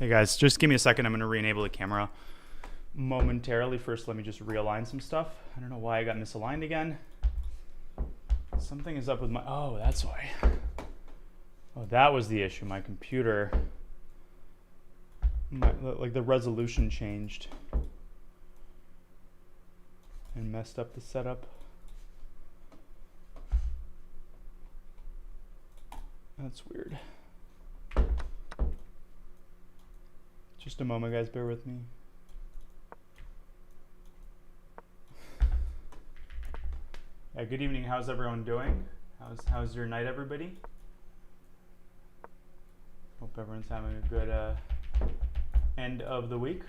Hey guys, just give me a second. I'm going to re-enable the camera momentarily. First, let me just realign some stuff. I don't know why I got misaligned again. Something is up with my... Oh, that's why. Oh, that was the issue. My computer... like the resolution changed. And messed up the setup. That's weird. Just a moment, guys. Bear with me. Yeah, good evening. How's everyone doing? How's your night, everybody? Hope everyone's having a good end of the week.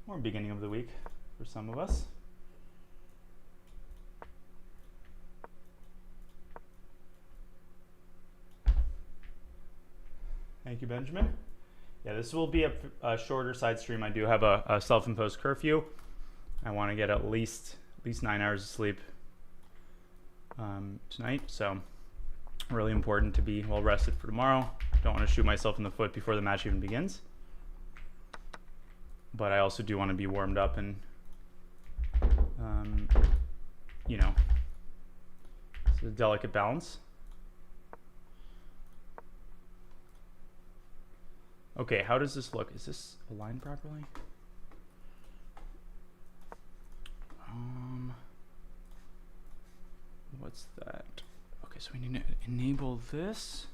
Or beginning of the week for some of us. Thank you, Benjamin. Yeah, this will be a shorter side stream. I do have a self-imposed curfew. I want to get at least 9 hours of sleep tonight, so really important to be well rested for tomorrow. Don't want to shoot myself in the foot before the match even begins, but I also do want to be warmed up and you know, it's a delicate balance. Okay, how does this look? Is this aligned properly? What's that? Okay, so we need to enable this.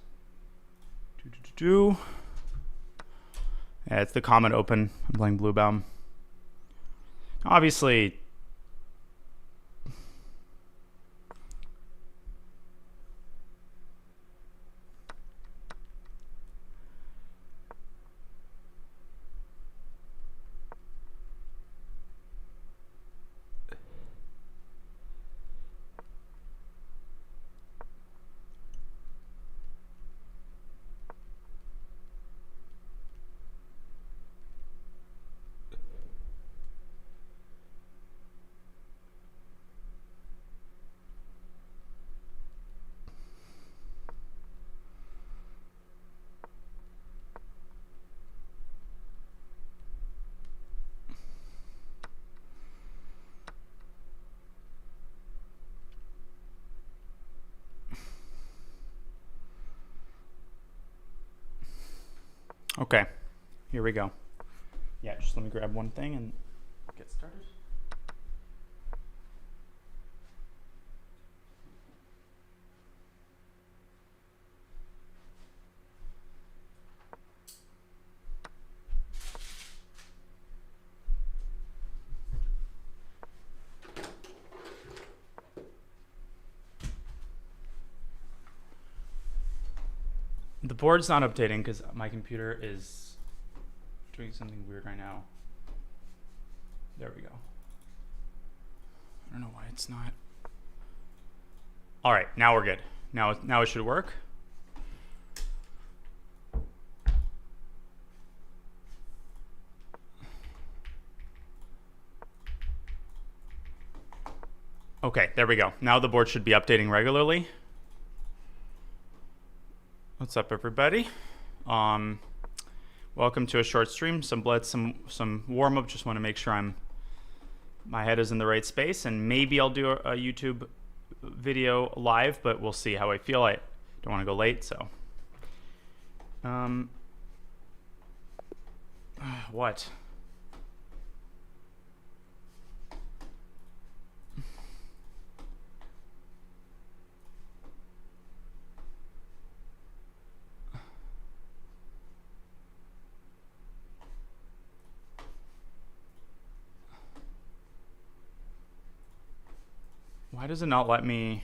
Yeah, it's the comment open. I'm playing Bluebaum. Obviously, okay, here we go. Yeah, just let me grab one thing and get started. The board's not updating because my computer is doing something weird right now. There we go. I don't know why it's not. All right, now we're good. Now it should work. Okay, there we go. Now the board should be updating regularly. What's up, everybody? Welcome to a short stream. Some blitz, some warm up. Just want to make sure my head is in the right space, and maybe I'll do a YouTube video live, but we'll see how I feel. I don't want to go late, so. What? Why does it not let me?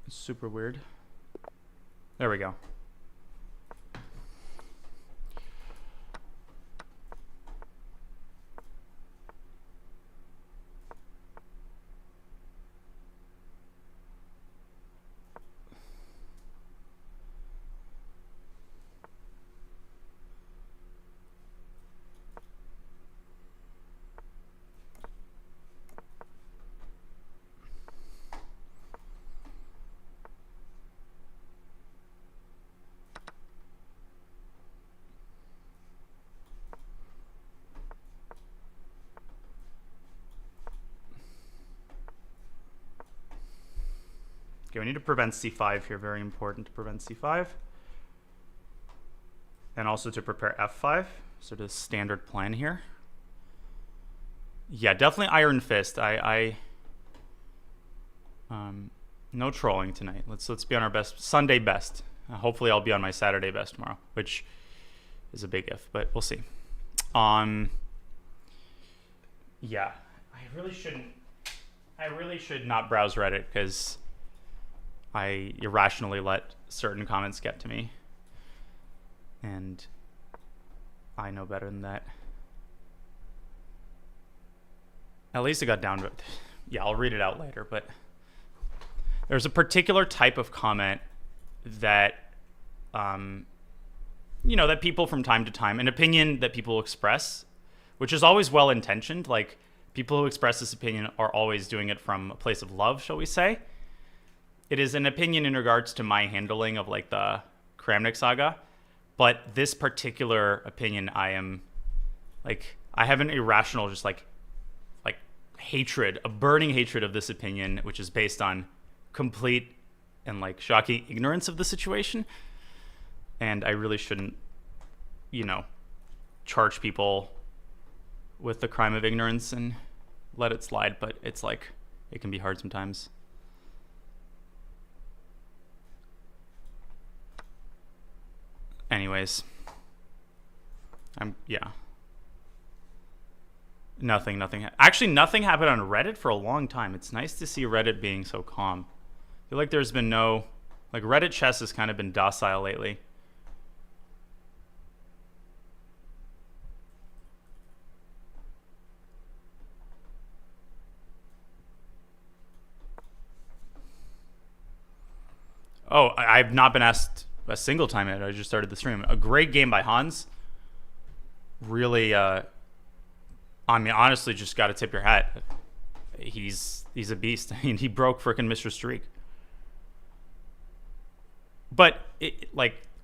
It's super weird. There we go. Okay, we need to prevent c5 here. Very important to prevent c5. And also to prepare f5. So the standard plan here. Yeah, definitely Iron Fist. No trolling tonight. Let's be on our best Sunday best. Hopefully I'll be on my Saturday best tomorrow, which is a big if, but we'll see. Yeah, I really should not browse Reddit because I irrationally let certain comments get to me. And I know better than that. At least it got down to it. Yeah, I'll read it out later, but there's a particular type of comment that, that people from time to time, an opinion that people express, which is always well-intentioned. Like, people who express this opinion are always doing it from a place of love, shall we say. It is an opinion in regards to my handling of, like, the Kramnik saga. But this particular opinion, I have an irrational, just like hatred, a burning hatred of this opinion, which is based on complete and like shocking ignorance of the situation. And I really shouldn't, charge people with the crime of ignorance and let it slide. But it's like, it can be hard sometimes. Anyways, Nothing. Actually, nothing happened on Reddit for a long time. It's nice to see Reddit being so calm. I feel like there's been Reddit chess has kind of been docile lately. Oh, I've not been asked a single time yet. I just started the stream. A great game by Hans. Really, honestly, just got to tip your hat. He's a beast. I mean, he broke frickin' Mr. Streak. But,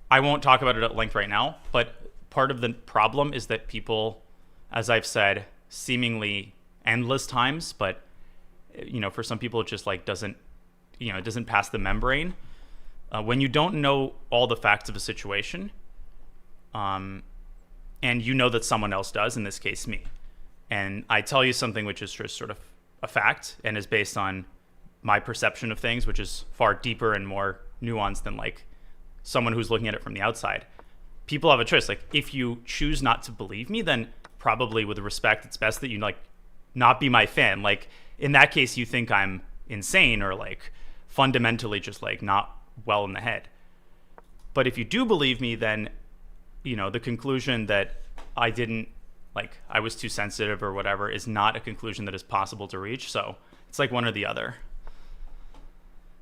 I won't talk about it at length right now, but part of the problem is that people, as I've said, seemingly endless times, but, for some people it just, doesn't, it doesn't pass the membrane. When you don't know all the facts of a situation, and you know that someone else does, in this case, me, and I tell you something which is just sort of a fact and is based on my perception of things, which is far deeper and more nuanced than someone who's looking at it from the outside. People have a choice. If you choose not to believe me, then probably with respect, it's best that you not be my fan. In that case, you think I'm insane or fundamentally just not well in the head. But if you do believe me, then the conclusion that I didn't I was too sensitive or whatever is not a conclusion that is possible to reach. So it's one or the other.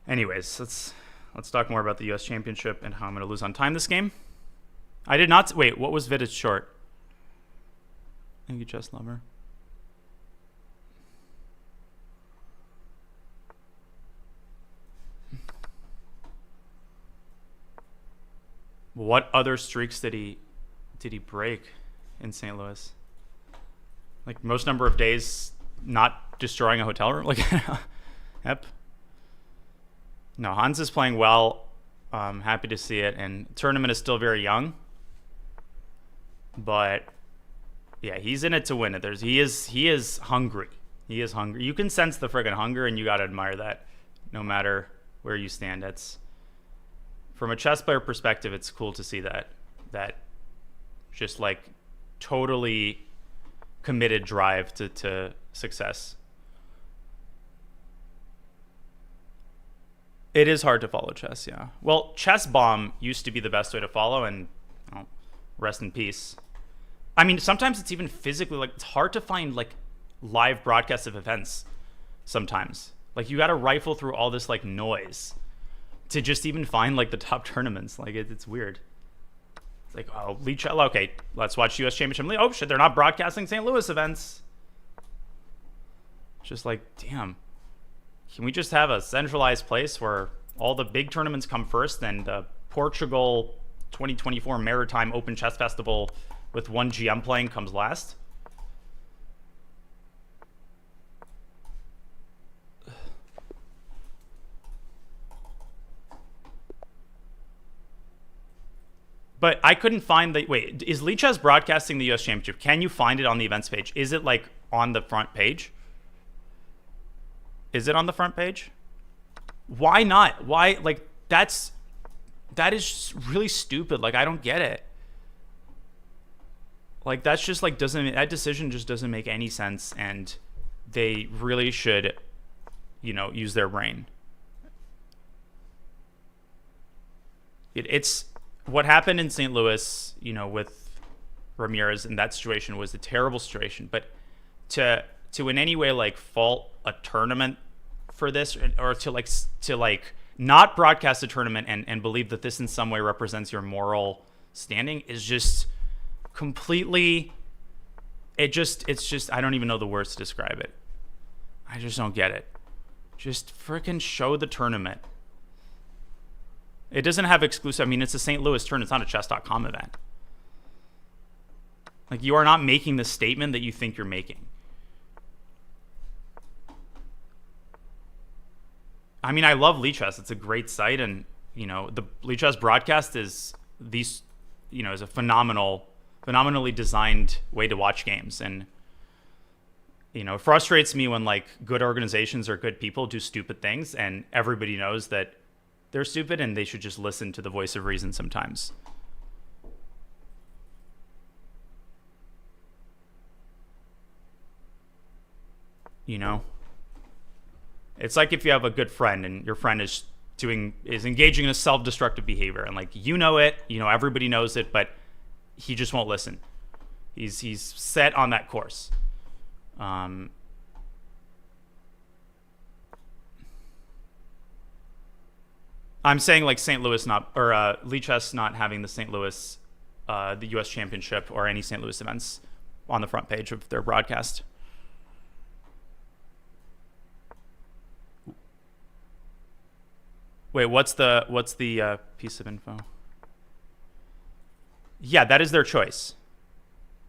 Anyways, let's talk more about the US Championship and how I'm going to lose on time this game. I did not wait, what was Vidic short? Thank you, Chess Lover. What other streaks did he break in St. Louis? Most number of days not destroying a hotel room? Yep. No, Hans is playing well. I'm happy to see it. And the tournament is still very young. But yeah, he's in it to win it. He is hungry. He is hungry. You can sense the friggin' hunger, and you gotta admire that no matter where you stand. That's, from a chess player perspective, it's cool to see that just totally committed drive to success. It is hard to follow chess, yeah. Well, Chess Bomb used to be the best way to follow, and rest in peace. I mean, sometimes it's even physically it's hard to find live broadcasts of events. Sometimes you got to rifle through all this noise to just even find the top tournaments. It's weird. It's oh, Lee Chetla, okay, let's watch US Championship. Oh shit, they're not broadcasting St. Louis events. Just damn. Can we just have a centralized place where all the big tournaments come first and the Portugal 2024 Maritime Open Chess Festival with one GM playing comes last? But I couldn't find the... Wait, is Lichess broadcasting the U.S. Championship? Can you find it on the events page? Is it, like, on the front page? Is it on the front page? Why not? Why? Like, that is really stupid. Like, I don't get it. Like, that's just, like, that decision just doesn't make any sense, and they really should, you know, use their brain. It's what happened in St. Louis, you know, with Ramirez in that situation was a terrible situation, but to in any way, like, fault a tournament for this, or to not broadcast a tournament and believe that this in some way represents your moral standing is just completely, it's just I don't even know the words to describe it. I just don't get it. Just freaking show the tournament. It doesn't have exclusive, I mean, it's a St. Louis tournament, it's not a chess.com event. Like, you are not making the statement that you think you're making. I mean, I love Lichess. It's a great site, and, you know, the Lichess broadcast is is a phenomenally designed way to watch games. And, you know, it frustrates me when, like, good organizations or good people do stupid things and everybody knows that they're stupid and they should just listen to the voice of reason sometimes. You know? It's like if you have a good friend and your friend is engaging in a self-destructive behavior, and, like, you know it, you know, everybody knows it, but he just won't listen. He's set on that course. I'm saying, like, St. Louis Lichess not having the St. Louis, the U.S. Championship or any St. Louis events on the front page of their broadcast. Wait, what's the piece of info? Yeah, that is their choice.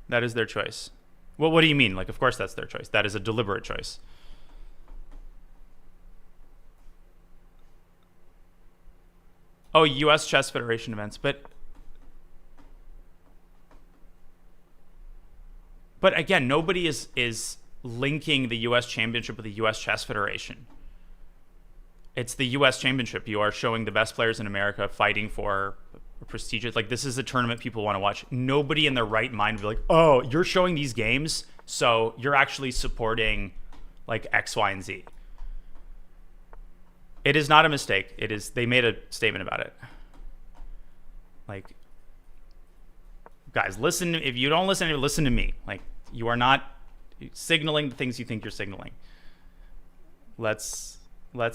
That is their choice. Well, what do you mean? Like, of course that's their choice. That is a deliberate choice. Oh, U.S. Chess Federation events, but again, nobody is linking the U.S. Championship with the U.S. Chess Federation. It's the U.S. Championship. You are showing the best players in America fighting for a prestigious... Like, this is a tournament people want to watch. Nobody in their right mind would be like, oh, you're showing these games, so you're actually supporting, like, X, Y, and Z. It is not a mistake. It is... They made a statement about it. Like, guys, listen. If you don't listen to me. Like, you are not signaling the things you think you're signaling. Let's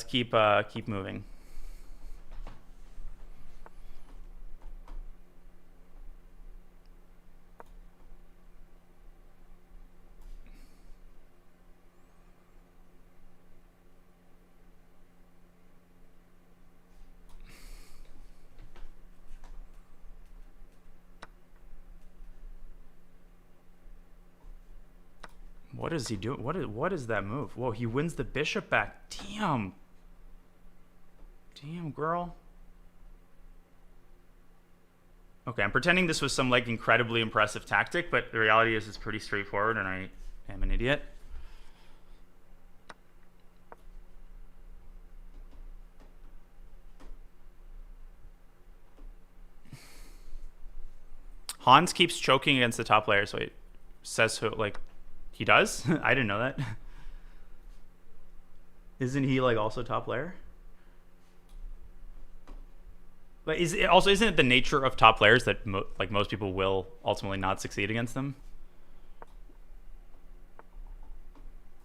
keep moving. What is he doing? What is that move? Whoa, he wins the bishop back. Damn. Damn, girl. Okay, I'm pretending this was some, like, incredibly impressive tactic, but the reality is it's pretty straightforward, and I am an idiot. Hans keeps choking against the top players. Wait, says who? Like, he does? I didn't know that. Isn't he, like, also top player? But isn't it the nature of top players that most people will ultimately not succeed against them?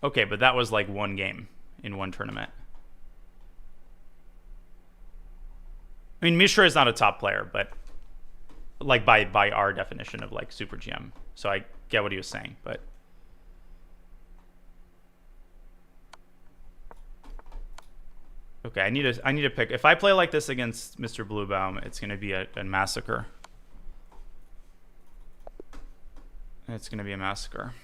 Okay, but that was, like, one game in one tournament. I mean, Mishra is not a top player, but, like, by our definition of, like, Super GM. So I get what he was saying, but... Okay, I need to pick. If I play like this against Mr. Bluebaum, it's gonna be a massacre. It's gonna be a massacre.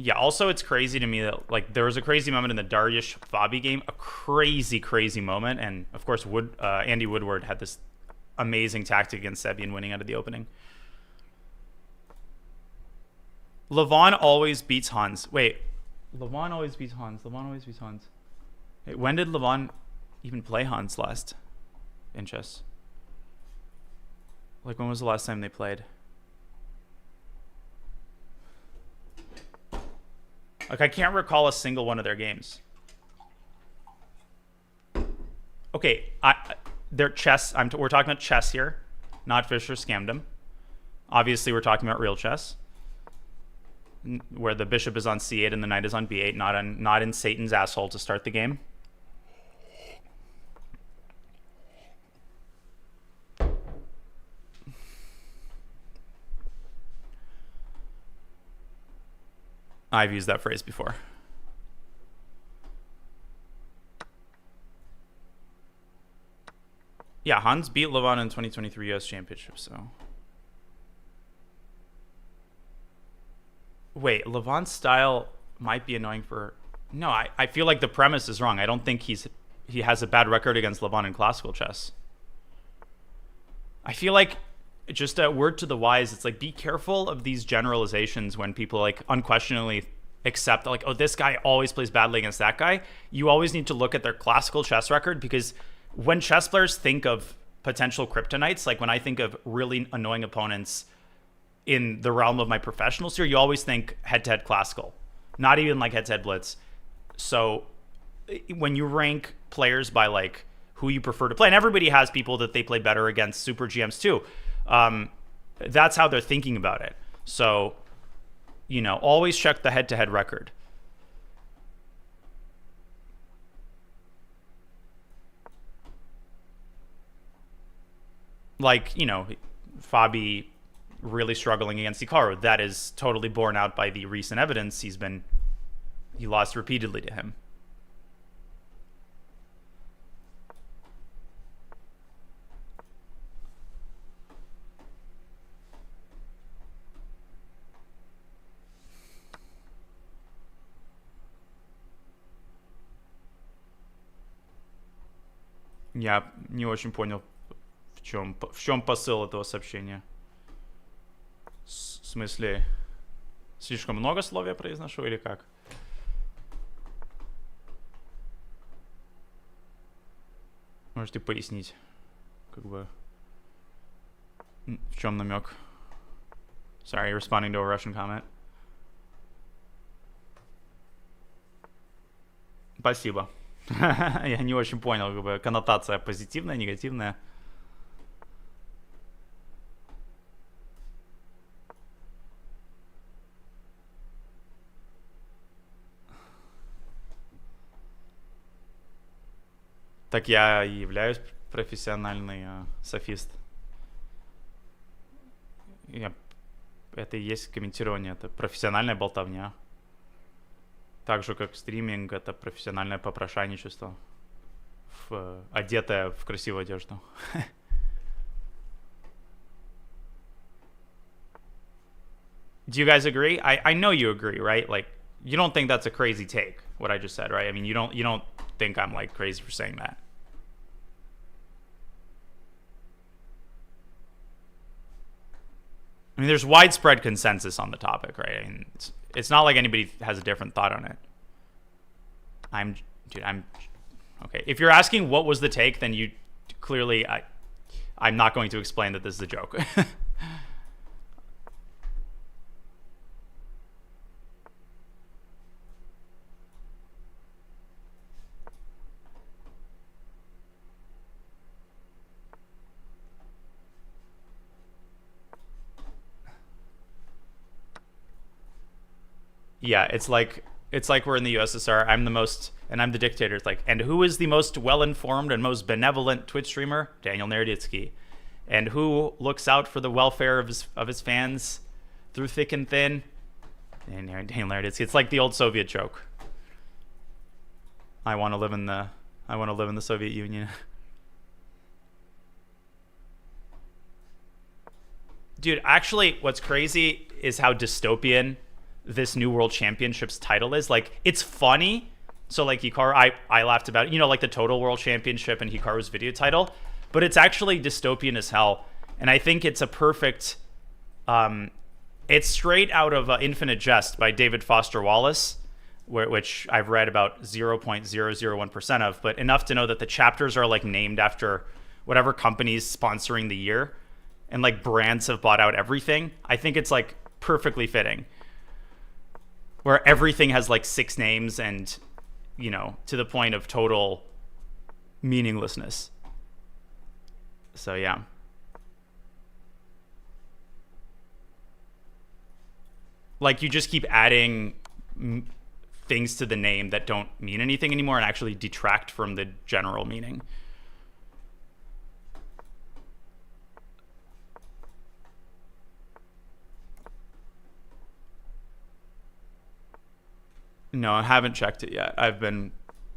Yeah, also it's crazy to me that like there was a crazy moment in the Dariush Fabi game, a crazy moment, and of course Andy Woodward had this amazing tactic against Sebian winning out of the opening. Levon always beats Hans. Wait, Levon always beats Hans. Wait, when did Levon even play Hans last in chess? Like when was the last time they played? Like, I can't recall a single one of their games. Okay, their chess. We're talking about chess here, not Fischer scammed him. Obviously, we're talking about real chess, where the bishop is on c8 and the knight is on b8, not in Satan's asshole to start the game. I've used that phrase before. Yeah, Hans beat Levon in 2023 US Championship, so. Wait, Levon's style might be annoying for... No, I feel like the premise is wrong. I don't think he has a bad record against Levon in classical chess. I feel like, just a word to the wise, it's like, be careful of these generalizations when people like unquestionably accept like, oh, this guy always plays badly against that guy. You always need to look at their classical chess record, because when chess players think of potential kryptonites, like when I think of really annoying opponents in the realm of my professional sphere, you always think head-to-head classical, not even like head-to-head blitz. So when you rank players by like who you prefer to play, and everybody has people that they play better against super GMs too, that's how they're thinking about it. So, you know, always check the head-to-head record. Like, you know, Fabi really struggling against Hikaru. That is totally borne out by the recent evidence. He lost repeatedly to him. Я не очень понял, в чем посыл этого сообщения. В смысле, слишком много слов я произношу или как? Можете пояснить, как бы, в чем намек? Sorry, responding to a Russian comment. Спасибо. Я не очень понял, как бы, коннотация позитивная, негативная. Так я и являюсь профессиональный софист. Это и есть комментирование, это профессиональная болтовня. Так же, как стриминг, это профессиональное попрошайничество, одетое в красивую одежду. Do you guys agree? I know you agree, right? Like, you don't think that's a crazy take, what I just said, right? I mean, you don't think I'm like crazy for saying that. I mean, there's widespread consensus on the topic, right? I mean, it's not like anybody has a different thought on it. I'm okay. If you're asking what was the take, then you clearly, I'm not going to explain that this is a joke. Yeah, it's like we're in the USSR. I'm the most, and I'm the dictator. It's like, and who is the most well-informed and most benevolent Twitch streamer? Daniel Naroditsky. And who looks out for the welfare of his fans through thick and thin? And Daniel Naroditsky. It's like the old Soviet joke. I want to live in the Soviet Union. Dude, actually, what's crazy is how dystopian this new World Championships title is. Like, it's funny. So, like, Hikaru, I laughed about it, you know, like the Total World Championship and Hikaru's video title. But it's actually dystopian as hell. And I think it's a perfect... it's straight out of Infinite Jest by David Foster Wallace, which I've read about 0.001% of, but enough to know that the chapters are, like, named after whatever company's sponsoring the year. And, like, brands have bought out everything. I think it's, like, perfectly fitting. Where everything has, like, 6 names and, you know, to the point of total meaninglessness. So, yeah. Like, you just keep adding things to the name that don't mean anything anymore and actually detract from the general meaning. No, I haven't checked it yet. I've been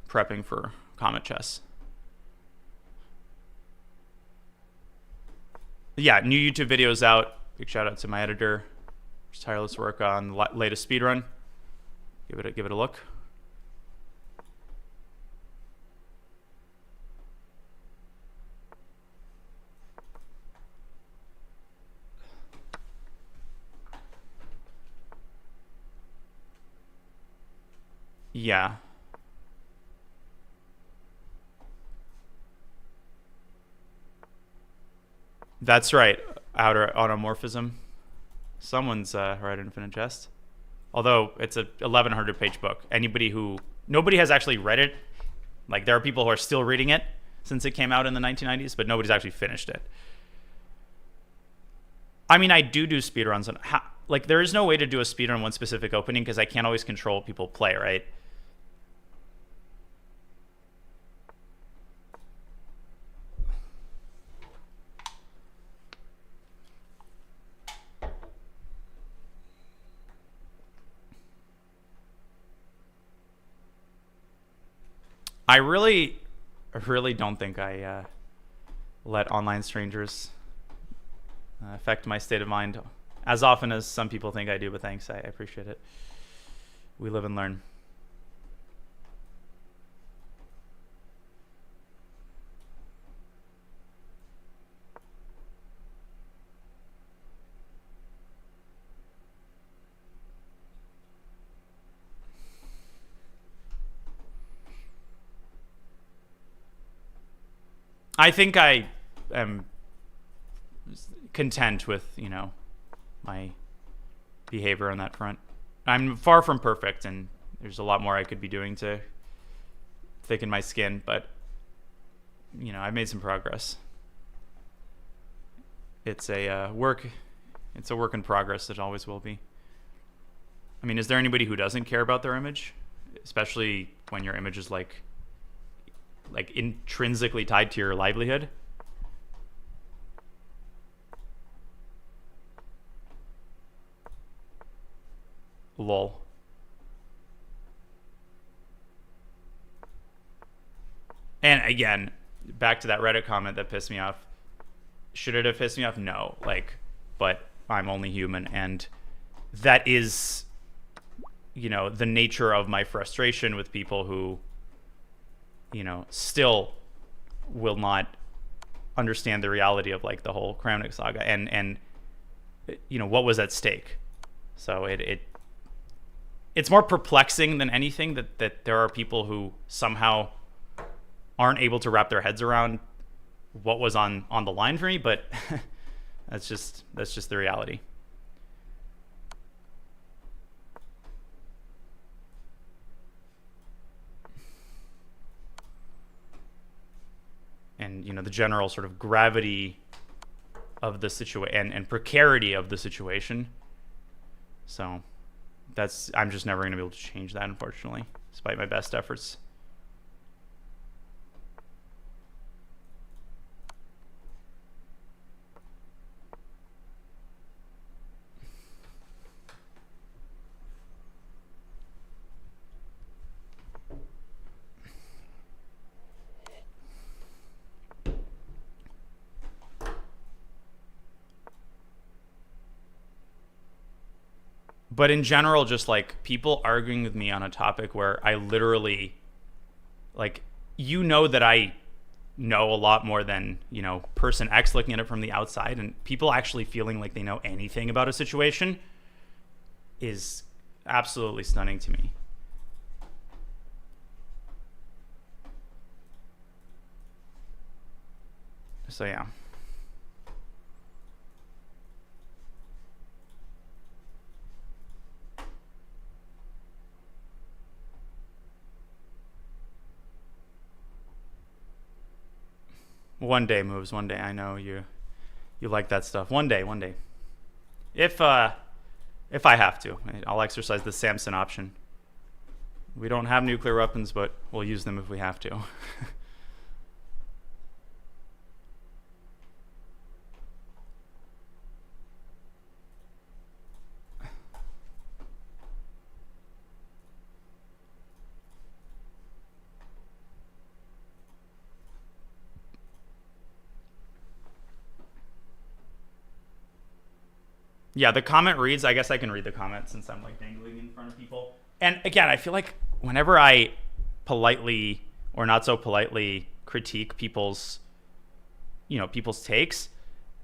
prepping for Comet Chess. Yeah, new YouTube videos out. Big shout out to my editor. Just tireless work on the latest speedrun. Give it a look. Yeah. That's right. Outer automorphism. Someone's read Infinite Jest. Although it's a 1,100 page book. Nobody has actually read it. Like, there are people who are still reading it since it came out in the 1990s, but nobody's actually finished it. I mean, I do speedruns on like, there is no way to do a speedrun on one specific opening because I can't always control what people play, right? I really don't think I let online strangers affect my state of mind as often as some people think I do, but thanks. I appreciate it. We live and learn. I think I am content with, you know, my behavior on that front. I'm far from perfect, and there's a lot more I could be doing to thicken my skin, but, you know, I've made some progress. It's a work in progress. It always will be. I mean, is there anybody who doesn't care about their image, especially when your image is like intrinsically tied to your livelihood? Lol. And again, back to that Reddit comment that pissed me off. Should it have pissed me off? No. Like, but I'm only human, and that is, you know, the nature of my frustration with people who, you know, still will not understand the reality of, like, the whole Kramnik saga and you know, what was at stake. So it's more perplexing than anything that there are people who somehow aren't able to wrap their heads around what was on the line for me, but that's just the reality. And, you know, the general sort of gravity of the situation and precarity of the situation. So I'm just never going to be able to change that, unfortunately, despite my best efforts. But in general, just like people arguing with me on a topic where I literally, like, that I know a lot more than, person X looking at it from the outside, and people actually feeling like they know anything about a situation is absolutely stunning to me. So yeah. One day moves. One day. I know you like that stuff. One day. If I have to, I'll exercise the Samson option. We don't have nuclear weapons, but we'll use them if we have to. Yeah, the comment reads, I guess I can read the comment since I'm like dangling in front of people. And again, I feel like whenever I politely or not so politely critique people's takes,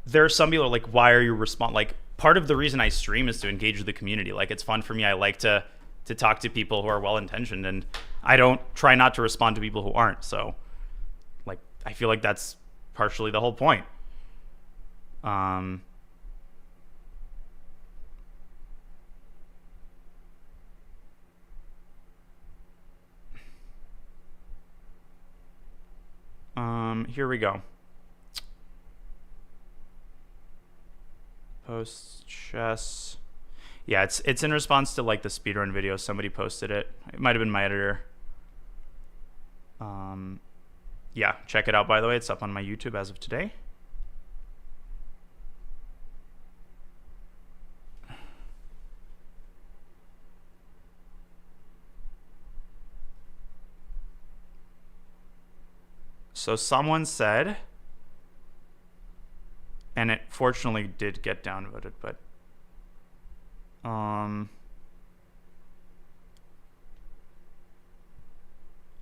there are some people like, why are you like, part of the reason I stream is to engage with the community. Like, it's fun for me. I like to talk to people who are well-intentioned, and I don't try not to respond to people who aren't. So like, I feel like that's partially the whole point. Here we go. Post chess. Yeah, it's in response to like the speedrun video. Somebody posted it. It might have been my editor. Yeah, check it out, by the way. It's up on my YouTube as of today. So someone said, and it fortunately did get downvoted, but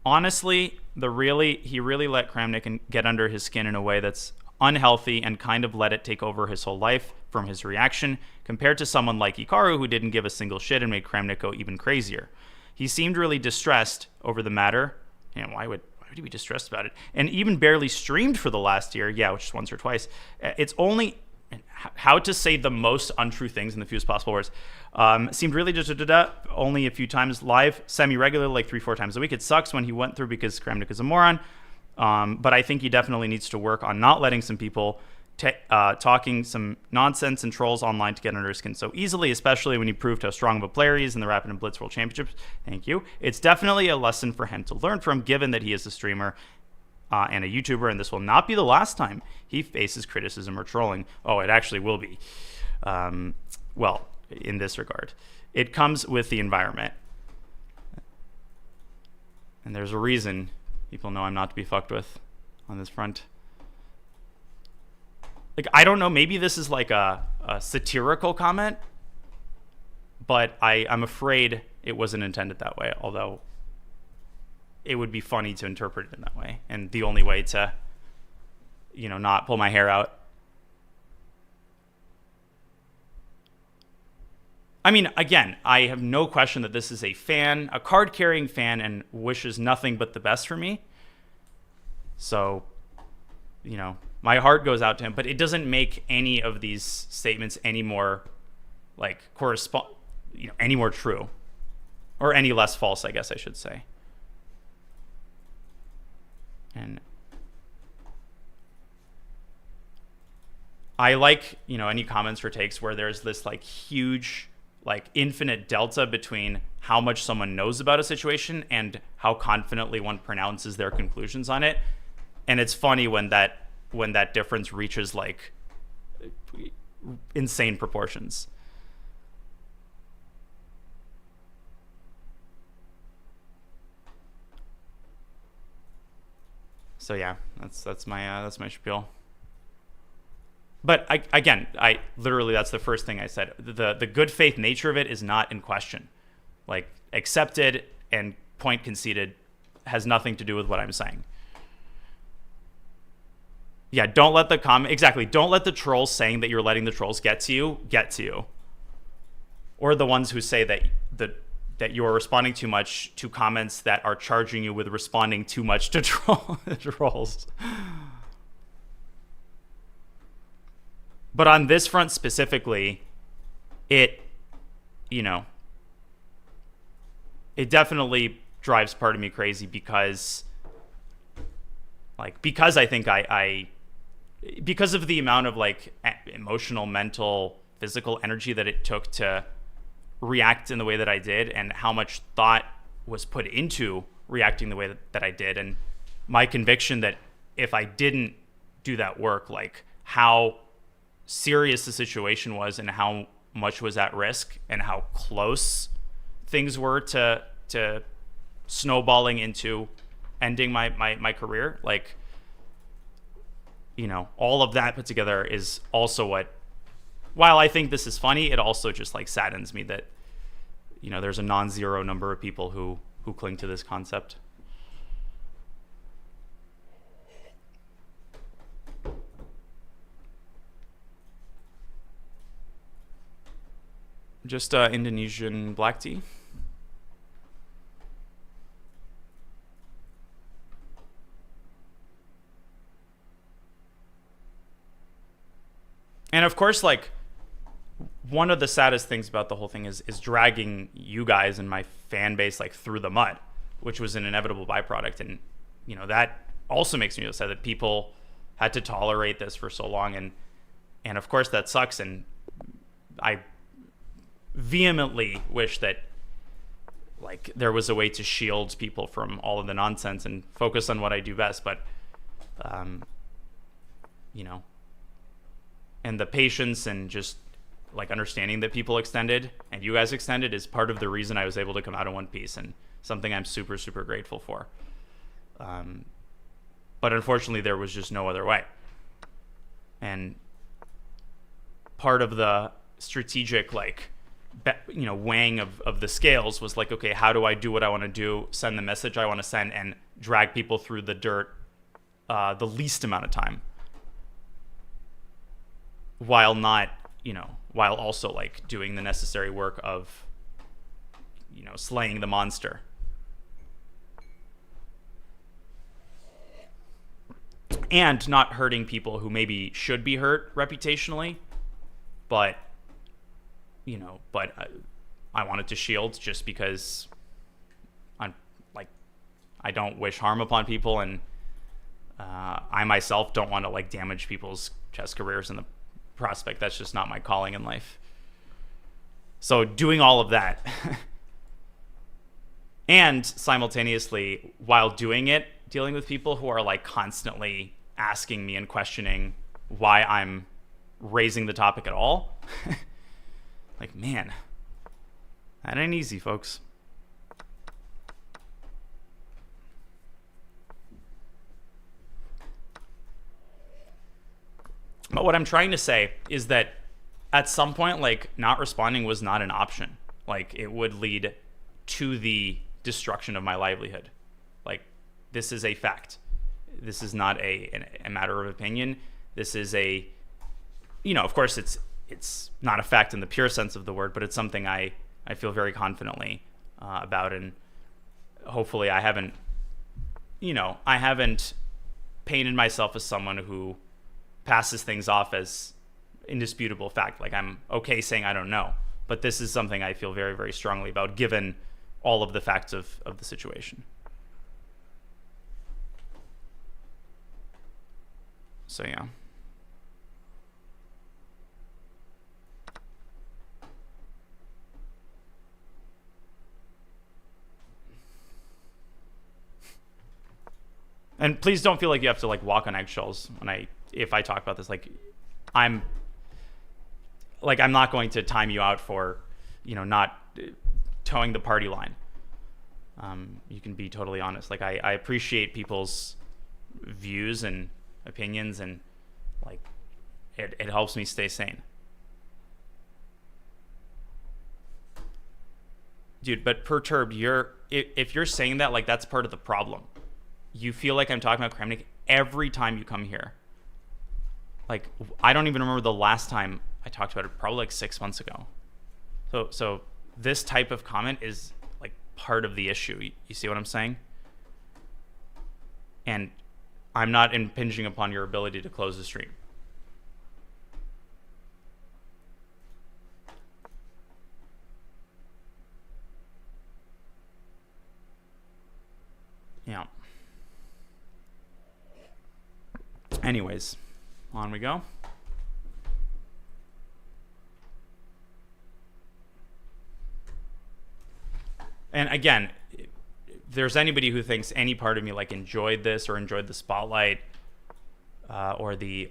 honestly, he really let Kramnik get under his skin in a way that's unhealthy and kind of let it take over his whole life from his reaction, compared to someone like Hikaru, who didn't give a single shit and made Kramnik go even crazier. He seemed really distressed over the matter. And why would he be distressed about it? And even barely streamed for the last year. Yeah, which is once or twice. It's only how to say the most untrue things in the fewest possible words. Seemed really just only a few times live, semi-regular, like 3-4 times a week. It sucks when he went through because Kramnik is a moron. But I think he definitely needs to work on not letting some people talking some nonsense and trolls online to get under his skin so easily, especially when he proved how strong of a player he is in the Rapid and Blitz World Championships. Thank you. It's definitely a lesson for him to learn from, given that he is a streamer and a YouTuber, and this will not be the last time he faces criticism or trolling. Oh, it actually will be. Well, in this regard. It comes with the environment. And there's a reason people know I'm not to be fucked with on this front. Like, I don't know, maybe this is like a satirical comment, but I'm afraid it wasn't intended that way, although it would be funny to interpret it in that way. And the only way to, not pull my hair out. I mean, again, I have no question that this is a fan, a card-carrying fan, and wishes nothing but the best for me. So, my heart goes out to him, but it doesn't make any of these statements any more any more true, or any less false, I guess I should say. And I like, any comments or takes where there's this huge, infinite delta between how much someone knows about a situation and how confidently one pronounces their conclusions on it. And it's funny when that difference reaches insane proportions. So yeah, that's my spiel. But I literally, that's the first thing I said. The good faith nature of it is not in question. Like, accepted and point conceded has nothing to do with what I'm saying. Yeah, don't let the don't let the trolls saying that you're letting the trolls get to you. Or the ones who say that you are responding too much to comments that are charging you with responding too much to trolls. But on this front specifically, it definitely drives part of me crazy because I think because of the amount of like emotional, mental, physical energy that it took to react in the way that I did, and how much thought was put into reacting the way that I did, and my conviction that if I didn't do that work, like how serious the situation was and how much was at risk and how close things were to snowballing into ending my career, like, all of that put together is also what, while I think this is funny, it also just like saddens me that, there's a non-zero number of people who cling to this concept. Just Indonesian black tea. And of course, like, one of the saddest things about the whole thing is dragging you guys and my fan base like through the mud, which was an inevitable byproduct. And, that also makes me sad that people had to tolerate this for so long. And of course that sucks. And I vehemently wish that like there was a way to shield people from all of the nonsense and focus on what I do best. But, and the patience and just like understanding that people extended and you guys extended is part of the reason I was able to come out in one piece, and something I'm super, super grateful for. But unfortunately there was just no other way. And part of the strategic, like, weighing of the scales was like, okay, how do I do what I want to do, send the message I want to send, and drag people through the dirt the least amount of time, while not, while also like doing the necessary work of, slaying the monster. And not hurting people who maybe should be hurt reputationally, but, I wanted to shield just because I don't wish harm upon people, and I myself don't want to like damage people's chess careers in the prospect. That's just not my calling in life. So doing all of that and simultaneously while doing it, dealing with people who are like constantly asking me and questioning why I'm raising the topic at all. Like, man, that ain't easy, folks. But what I'm trying to say is that at some point, like, not responding was not an option. Like, it would lead to the destruction of my livelihood. Like, this is a fact. This is not a matter of opinion. This is a, of course it's not a fact in the pure sense of the word, but it's something I feel very confidently about. And hopefully I haven't painted myself as someone who passes things off as indisputable fact. Like, I'm okay saying I don't know, but this is something I feel very, very strongly about, given all of the facts of the situation. So yeah. And please don't feel like you have to like walk on eggshells if I talk about this. Like, I'm not going to time you out for, not towing the party line. You can be totally honest. Like, I appreciate people's views and opinions, and like, it helps me stay sane. Dude, but perturbed, if you're saying that, like, that's part of the problem. You feel like I'm talking about Kramnik every time you come here. Like, I don't even remember the last time I talked about it, probably like 6 months ago. So this type of comment is like part of the issue. You see what I'm saying? And I'm not impinging upon your ability to close the stream. Yeah. Anyways, on we go. And again, if there's anybody who thinks any part of me like enjoyed this or enjoyed the spotlight or the,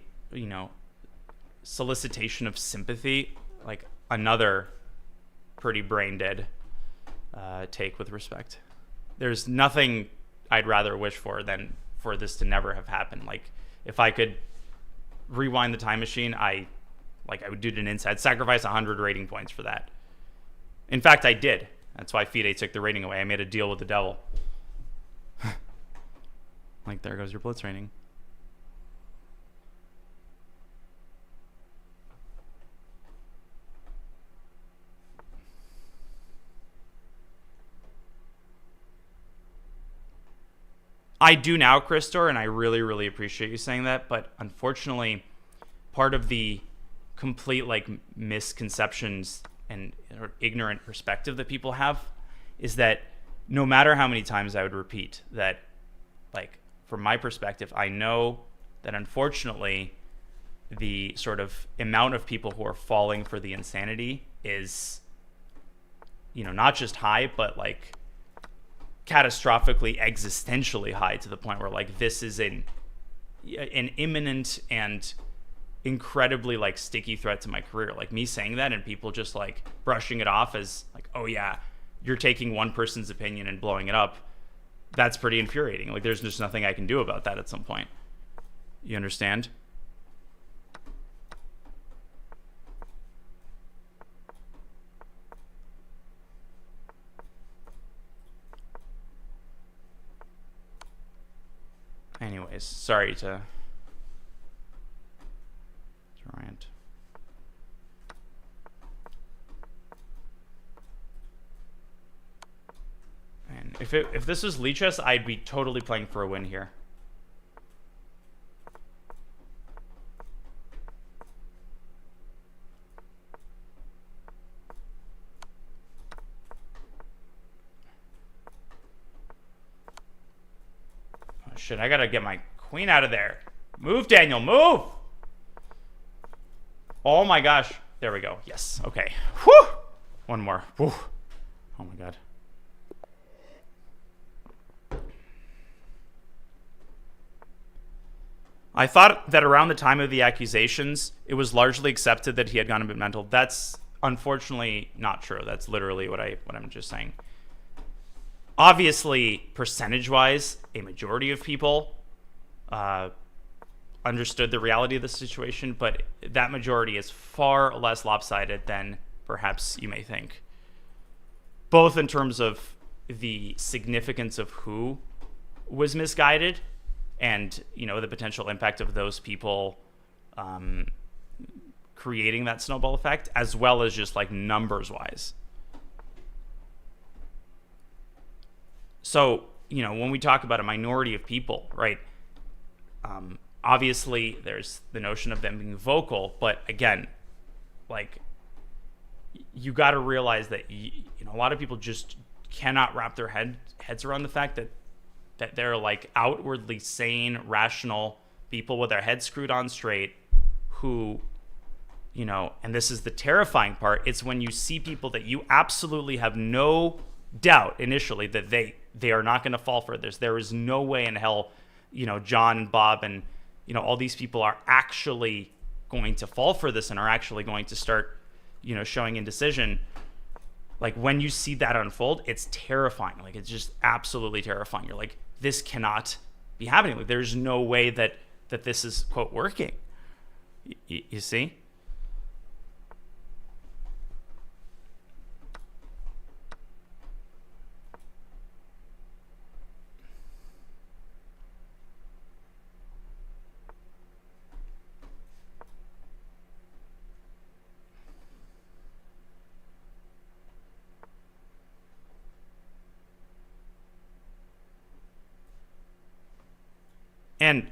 solicitation of sympathy, like another pretty brain dead take with respect. There's nothing I'd rather wish for than for this to never have happened. Like, if I could rewind the time machine, I would do it an inside. I'd sacrifice 100 rating points for that. In fact, I did. That's why FIDE took the rating away. I made a deal with the devil. Like, there goes your blitz rating. I do now, Christor, and I really, really appreciate you saying that. But unfortunately, part of the complete like misconceptions and or ignorant perspective that people have is that no matter how many times I would repeat that, like, from my perspective, I know that unfortunately the sort of amount of people who are falling for the insanity is, not just high, but like catastrophically existentially high, to the point where like this is an imminent and incredibly like sticky threat to my career. Like, me saying that and people just like brushing it off as like, oh yeah, you're taking one person's opinion and blowing it up, that's pretty infuriating. Like, there's just nothing I can do about that at some point. You understand? Anyways, sorry to rant. And if this was Lichess, I'd be totally playing for a win here. Shit, I gotta get my queen out of there. Move, Daniel, move! Oh my gosh. There we go. Yes. Okay. Whew! One more. Whew. Oh my god. I thought that around the time of the accusations, it was largely accepted that he had gone a bit mental. That's unfortunately not true. That's literally what I'm just saying. Obviously, percentage-wise, a majority of people understood the reality of the situation, but that majority is far less lopsided than perhaps you may think. Both in terms of the significance of who was misguided and, the potential impact of those people creating that snowball effect, as well as just like numbers-wise. So, when we talk about a minority of people, right, obviously there's the notion of them being vocal, but again, like, you got to realize that, a lot of people just cannot wrap their heads around the fact that they're like outwardly sane, rational people with their heads screwed on straight who, and this is the terrifying part, it's when you see people that you absolutely have no doubt initially that they are not going to fall for this. There is no way in hell, John and Bob and, all these people are actually going to fall for this and are actually going to start, showing indecision. Like, when you see that unfold, it's terrifying. Like, it's just absolutely terrifying. You're like, this cannot be happening. Like, there's no way that this is, quote, working. You see? And,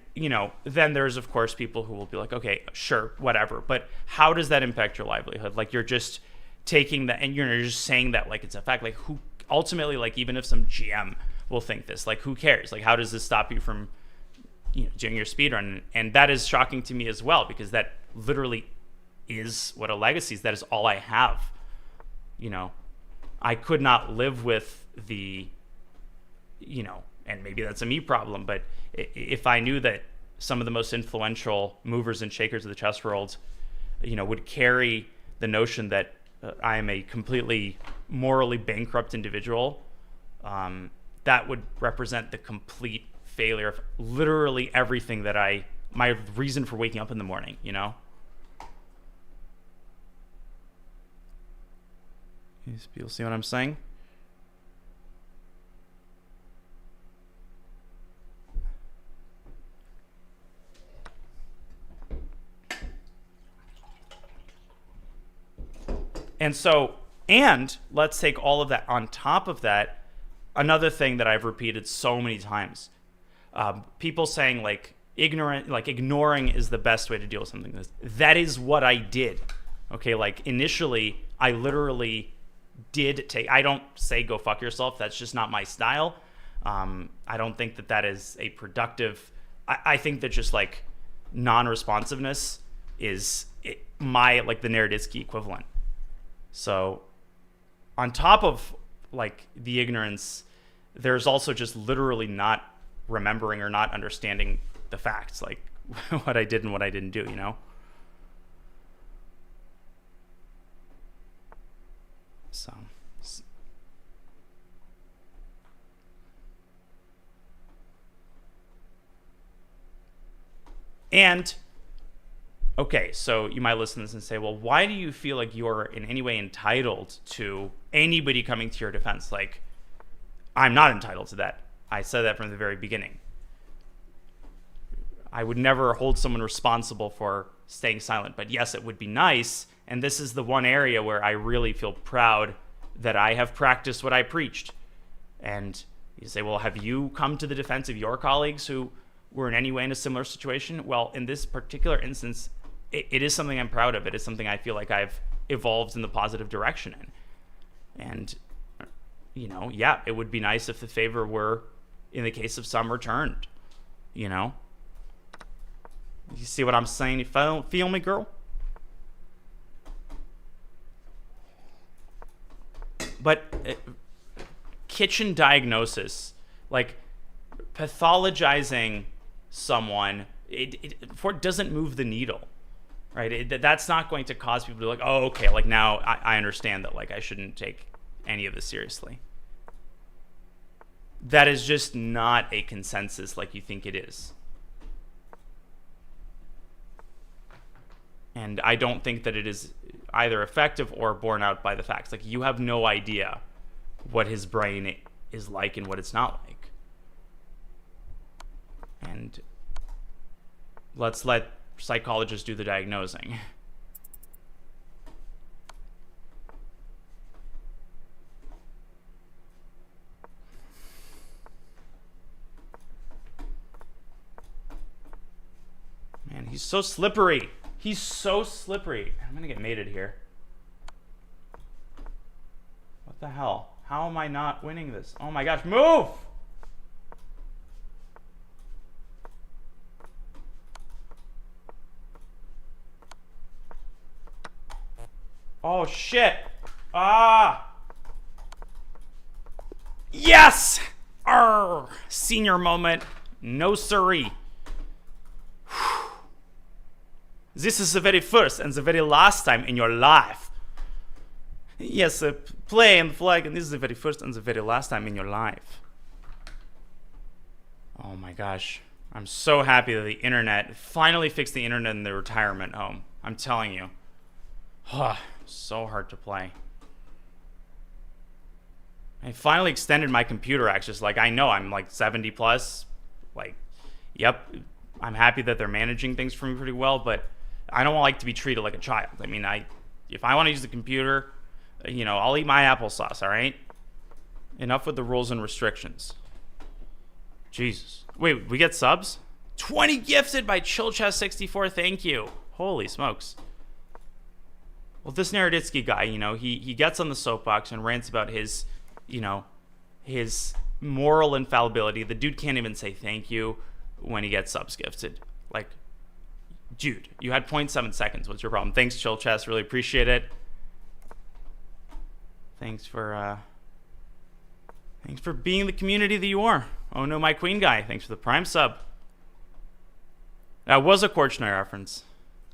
then there's, of course, people who will be like, okay, sure, whatever. But how does that impact your livelihood? Like, you're just taking that and you're just saying that like it's a fact. Like, who ultimately, like, even if some GM will think this, like, who cares? Like, how does this stop you from, doing your speedrun? And that is shocking to me as well, because that literally is what a legacy is. That is all I have. I could not live with the, and maybe that's a me problem, but if I knew that some of the most influential movers and shakers of the chess world, would carry the notion that I am a completely morally bankrupt individual, that would represent the complete failure of literally everything that my reason for waking up in the morning, People see what I'm saying? And let's take all of that on top of that. Another thing that I've repeated so many times, people saying like ignoring is the best way to deal with something like this. That is what I did. Okay, like initially I literally did I don't say go fuck yourself. That's just not my style. I don't think that is a productive. I think that just like non-responsiveness is the Naroditsky equivalent. So on top of like the ignorance, there's also just literally not remembering or not understanding the facts, like what I did and what I didn't do, So. And okay, so you might listen to this and say, well, why do you feel like you're in any way entitled to anybody coming to your defense? Like, I'm not entitled to that. I said that from the very beginning. I would never hold someone responsible for staying silent. But yes, it would be nice. And this is the one area where I really feel proud that I have practiced what I preached. And you say, well, have you come to the defense of your colleagues who were in any way in a similar situation? Well, in this particular instance, it is something I'm proud of. It is something I feel like I've evolved in the positive direction in. And, yeah, it would be nice if the favor were, in the case of some, returned. You see what I'm saying? You feel me, girl? But kitchen diagnosis, like pathologizing someone, it doesn't move the needle, right? That's not going to cause people to be like, oh, okay, like now I understand that, like I shouldn't take any of this seriously. That is just not a consensus like you think it is. And I don't think that it is either effective or borne out by the facts. Like, you have no idea what his brain is like and what it's not like. And let's let psychologists do the diagnosing. Man, he's so slippery. He's so slippery. I'm gonna get mated here. What the hell? How am I not winning this? Oh my gosh, move! Oh shit! Ah! Yes! Arr! Senior moment. No siree. This is the very first and the very last time in your life. Yes, play and flag, and this is the very first and the very last time in your life. Oh my gosh. I'm so happy that the internet finally fixed the internet in the retirement home. I'm telling you. So hard to play. I finally extended my computer access. Like, I know I'm like 70 plus. Like, yep, I'm happy that they're managing things for me pretty well, but I don't like to be treated like a child. I mean, if I want to use the computer, I'll eat my applesauce, all right? Enough with the rules and restrictions. Jesus. Wait, we get subs? 20 gifted by ChillChest64. Thank you. Holy smokes. Well, this Naroditsky guy, he gets on the soapbox and rants about his moral infallibility. The dude can't even say thank you when he gets subs gifted. Like, dude, you had 0.7 seconds. What's your problem? Thanks, ChillChest. Really appreciate it. Thanks for being the community that you are. Oh no, my queen guy. Thanks for the prime sub. That was a Korchnoi reference.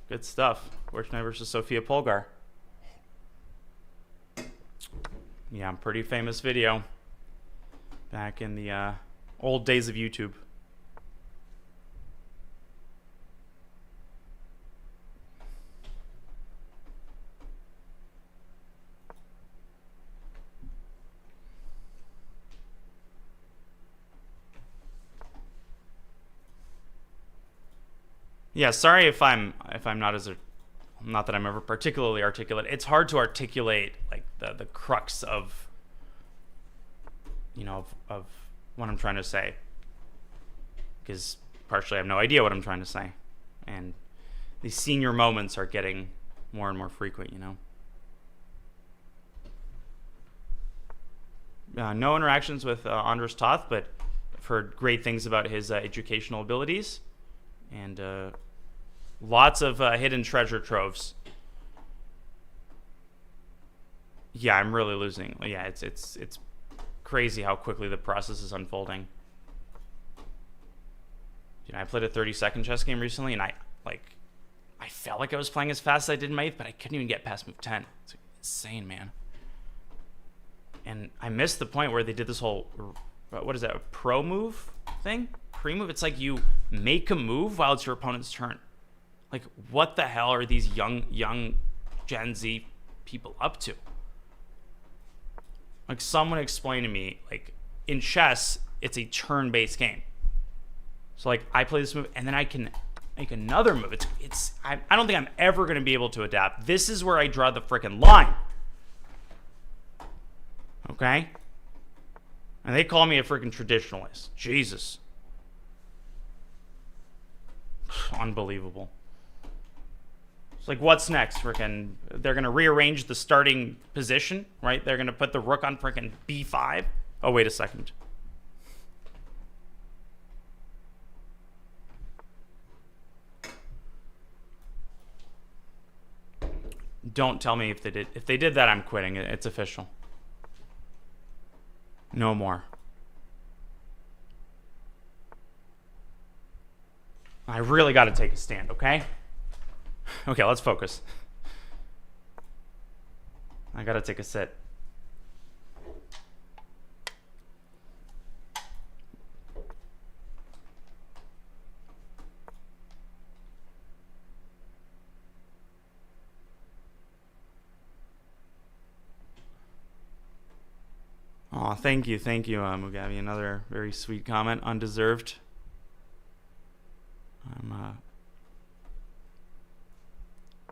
Good stuff. Korchnoi versus Sofia Polgar. Yeah, pretty famous video. Back in the old days of YouTube. Yeah, sorry if I'm not not that I'm ever particularly articulate. It's hard to articulate like the crux of of what I'm trying to say, because partially I have no idea what I'm trying to say, and these senior moments are getting more and more frequent. No interactions with Andras Toth, but I've heard great things about his educational abilities. And lots of hidden treasure troves. Yeah, I'm really losing. Yeah, it's crazy how quickly the process is unfolding. I played a 30-second chess game recently, and I felt like I was playing as fast as I did in my 8th, but I couldn't even get past move 10. It's insane, man. And I missed the point where they did this whole, what is that, a pro move thing? Pre-move? It's like you make a move while it's your opponent's turn. Like, what the hell are these young Gen Z people up to? Like, someone explain to me, like, in chess, it's a turn-based game. So, like, I play this move, and then I can make another move. I don't think I'm ever going to be able to adapt. This is where I draw the frickin' line. Okay? And they call me a freaking traditionalist. Jesus. Unbelievable. It's like, what's next? Freaking, they're going to rearrange the starting position, right? They're going to put the rook on freaking b5. Oh, wait a second. Don't tell me if they did. If they did that, I'm quitting. It's official. No more. I really got to take a stand, okay? Okay, let's focus. I got to take a sit. Oh, thank you, Mugabe. Another very sweet comment, undeserved. I'm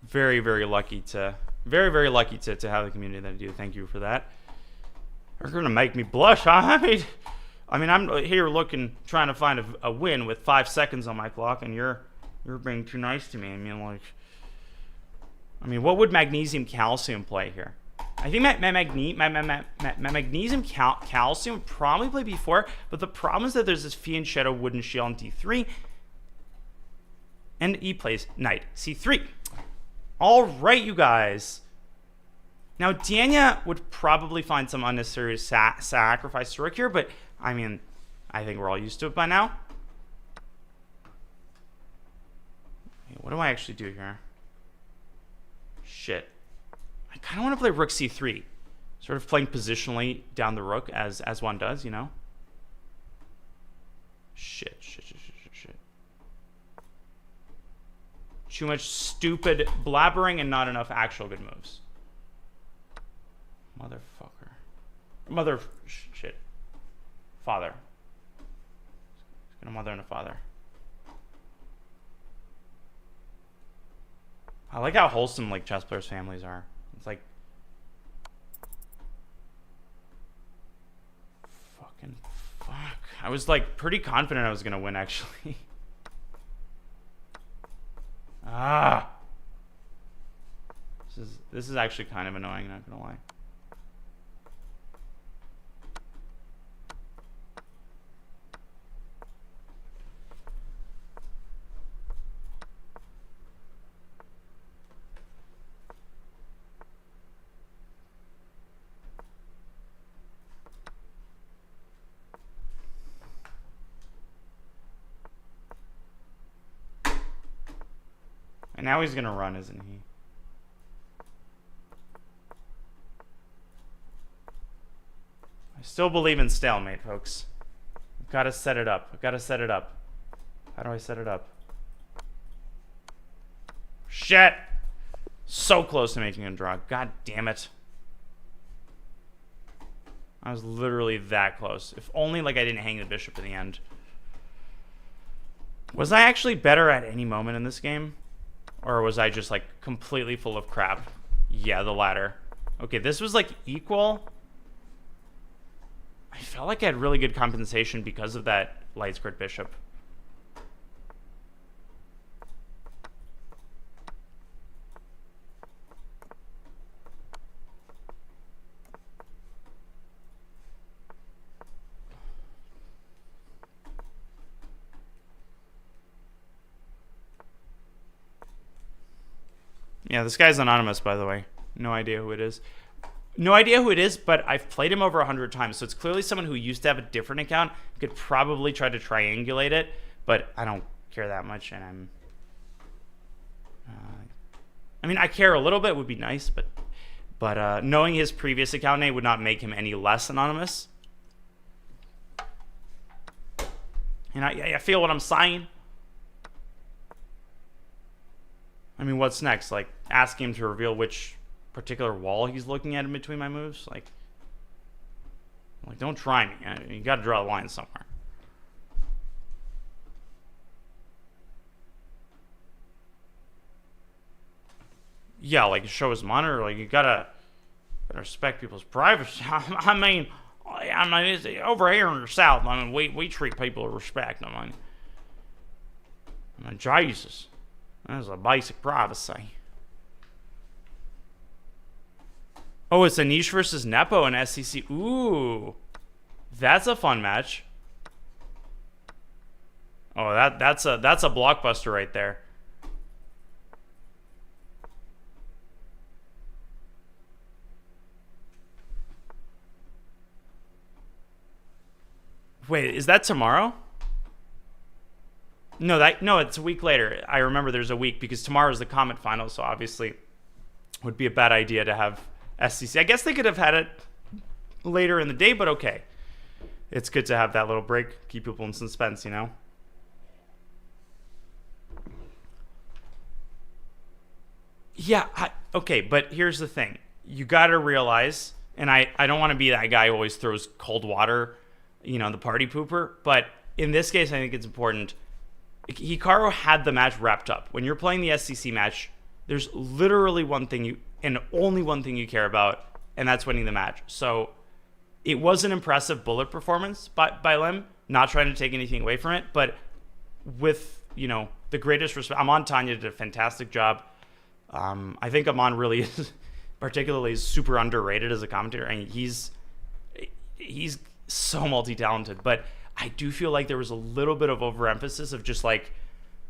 very, very lucky to have the community that I do. Thank you for that. You're gonna make me blush, huh? I mean, I'm here trying to find a win with 5 seconds on my clock, and you're being too nice to me. I mean, what would magnesium calcium play here? I think my magnesium calcium would probably play b4, but the problem is that there's this fianchetto wooden shield on d3, and he plays knight c3. All right, you guys. Now, Danya would probably find some unnecessary sacrifice to rook here, but, I mean, I think we're all used to it by now. What do I actually do here? Shit. I kind of want to play rook c3. Sort of playing positionally down the rook as one does, you know? Shit. Too much stupid blabbering and not enough actual good moves. Motherfucker. Shit. Father. He's got a mother and a father. I like how wholesome like chess players' families are. It's like fucking fuck. I was like pretty confident I was gonna win actually. This is actually kind of annoying, not gonna lie. And now he's gonna run, isn't he? I still believe in stalemate, folks. I've gotta set it up. I've gotta set it up. How do I set it up? Shit! So close to making a draw. God damn it. I was literally that close. If only like I didn't hang the bishop in the end. Was I actually better at any moment in this game? Or was I just like completely full of crap? Yeah, the latter. Okay, this was like equal. I felt like I had really good compensation because of that light squared bishop. Yeah, this guy's anonymous, by the way. No idea who it is. No idea who it is, but I've played him over 100 times, so it's clearly someone who used to have a different account. Could probably try to triangulate it, but I don't care that much, and I'm... I mean, I care a little bit, would be nice, but knowing his previous account name would not make him any less anonymous. And I feel what I'm saying. I mean, what's next? Like, ask him to reveal which particular wall he's looking at in between my moves? Like don't try me. You gotta draw a line somewhere. Yeah, like, show his monitor. Like, you gotta respect people's privacy. I mean, it's over here in the South, I mean, we treat people with respect. I mean, Jesus. That's a basic privacy. Oh, it's Anish versus Nepo in SCC. Ooh. That's a fun match. Oh, that's a blockbuster right there. Wait, is that tomorrow? No, it's a week later. I remember there's a week because tomorrow is the Comet final, so obviously it would be a bad idea to have SCC. I guess they could have had it later in the day, but okay. It's good to have that little break, keep people in suspense, you know? Yeah, okay, but here's the thing. You gotta realize, and I don't want to be that guy who always throws cold water, you know, the party pooper, but in this case, I think it's important. Hikaru had the match wrapped up. When you're playing the SCC match, there's literally one thing and only one thing you care about, and that's winning the match. So it was an impressive bullet performance by Lim, not trying to take anything away from it, but with, you know, the greatest respect. Amon Tanya did a fantastic job. I think Amon really is particularly super underrated as a commentator, and he's so multi-talented, but I do feel like there was a little bit of overemphasis of just like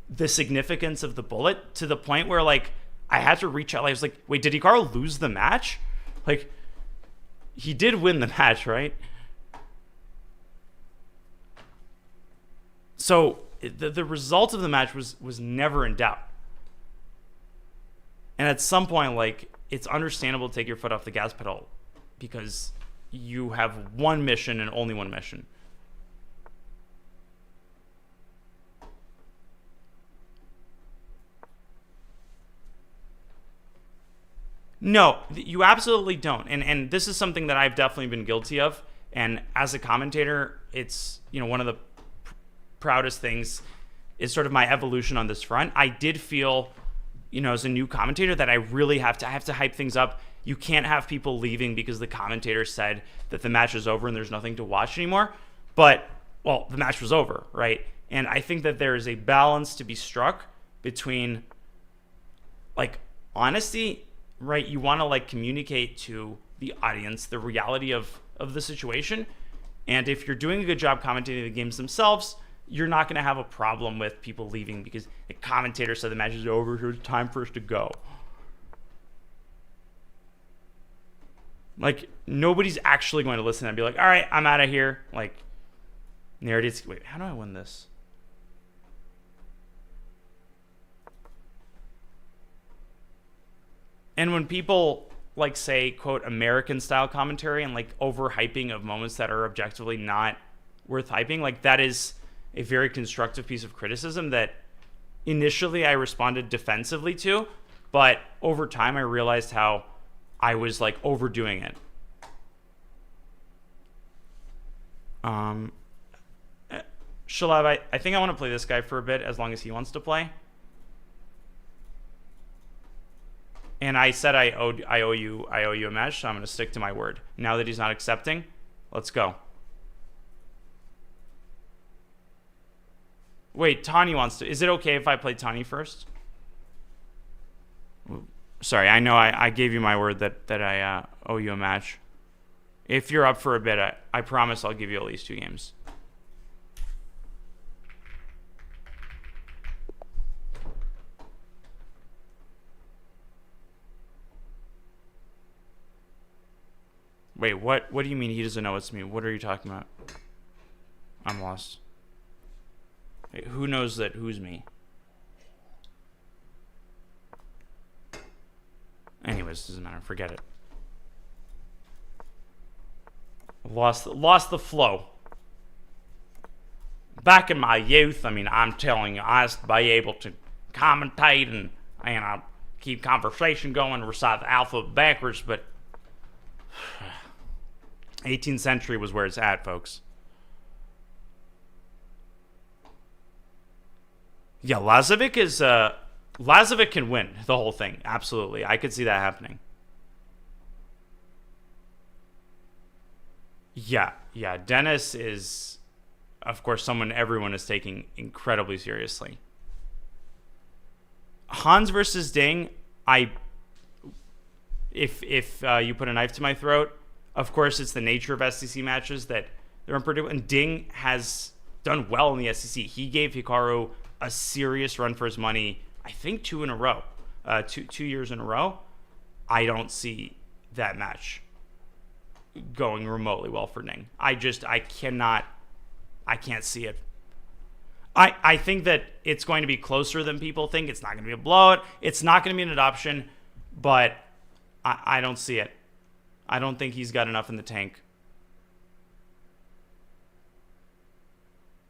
the significance of the bullet to the point where like I had to reach out. I was like, wait, did Hikaru lose the match? Like, he did win the match, right? So the result of the match was never in doubt. And at some point, like, it's understandable to take your foot off the gas pedal because you have one mission and only one mission. No, you absolutely don't. And this is something that I've definitely been guilty of. And as a commentator, it's, one of the proudest things is sort of my evolution on this front. I did feel, as a new commentator that I really have to hype things up. You can't have people leaving because the commentator said that the match is over and there's nothing to watch anymore. But, well, the match was over, right? And I think that there is a balance to be struck between, honesty, right? You want to, communicate to the audience the reality of the situation. And if you're doing a good job commentating the games themselves, you're not going to have a problem with people leaving because the commentator said the match is over, so it's time for us to go. Nobody's actually going to listen and be like, all right, I'm out of here. Naroditsky, wait, how do I win this? And when people say, quote, American style commentary and overhyping of moments that are objectively not worth hyping, that is a very constructive piece of criticism that initially I responded defensively to, but over time I realized how I was overdoing it. Shalev, I think I want to play this guy for a bit as long as he wants to play. And I said I owe you a match, so I'm going to stick to my word. Now that he's not accepting, let's go. Wait, Tani wants to. Is it okay if I play Tani first? Sorry, I know I gave you my word that I owe you a match. If you're up for a bit, I promise I'll give you at least 2 games. Wait, what do you mean he doesn't know it's me? What are you talking about? I'm lost. Wait, who knows that who's me? Anyways, doesn't matter. Forget it. Lost the flow. Back in my youth, I'm telling you, I used to be able to commentate and keep conversation going, recite the alphabet backwards, but 18th century was where it's at, folks. Yeah, Lazovic can win the whole thing. Absolutely. I could see that happening. Yeah. Dennis is, of course, someone everyone is taking incredibly seriously. Hans versus Ding, if you put a knife to my throat, of course, it's the nature of SEC matches that they're unpredictable. And Ding has done well in the SEC. He gave Hikaru a serious run for his money, I think 2 in a row, 2 years in a row. I don't see that match going remotely well for Ding. I can't see it. I think that it's going to be closer than people think. It's not going to be a blowout. It's not going to be an adoption, but I don't see it. I don't think he's got enough in the tank.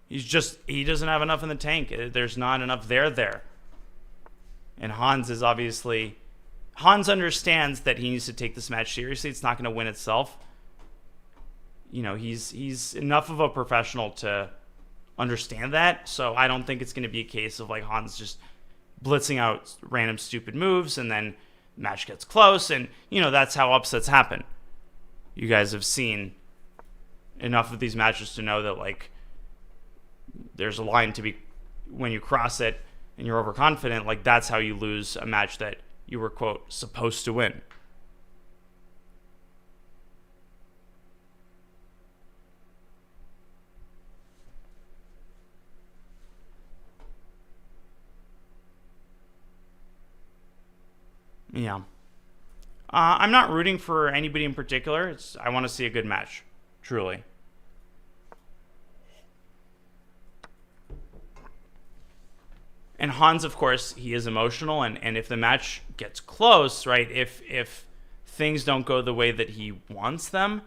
He doesn't have enough in the tank. There's not enough there. And Hans understands that he needs to take this match seriously. It's not going to win itself. He's enough of a professional to understand that. So I don't think it's going to be a case of Hans just blitzing out random stupid moves and then the match gets close. And, that's how upsets happen. You guys have seen enough of these matches to know that, there's a line to be, when you cross it and you're overconfident, that's how you lose a match that you were, quote, supposed to win. Yeah. I'm not rooting for anybody in particular. I want to see a good match, truly. And Hans, of course, he is emotional, and if the match gets close, right, if things don't go the way that he wants them,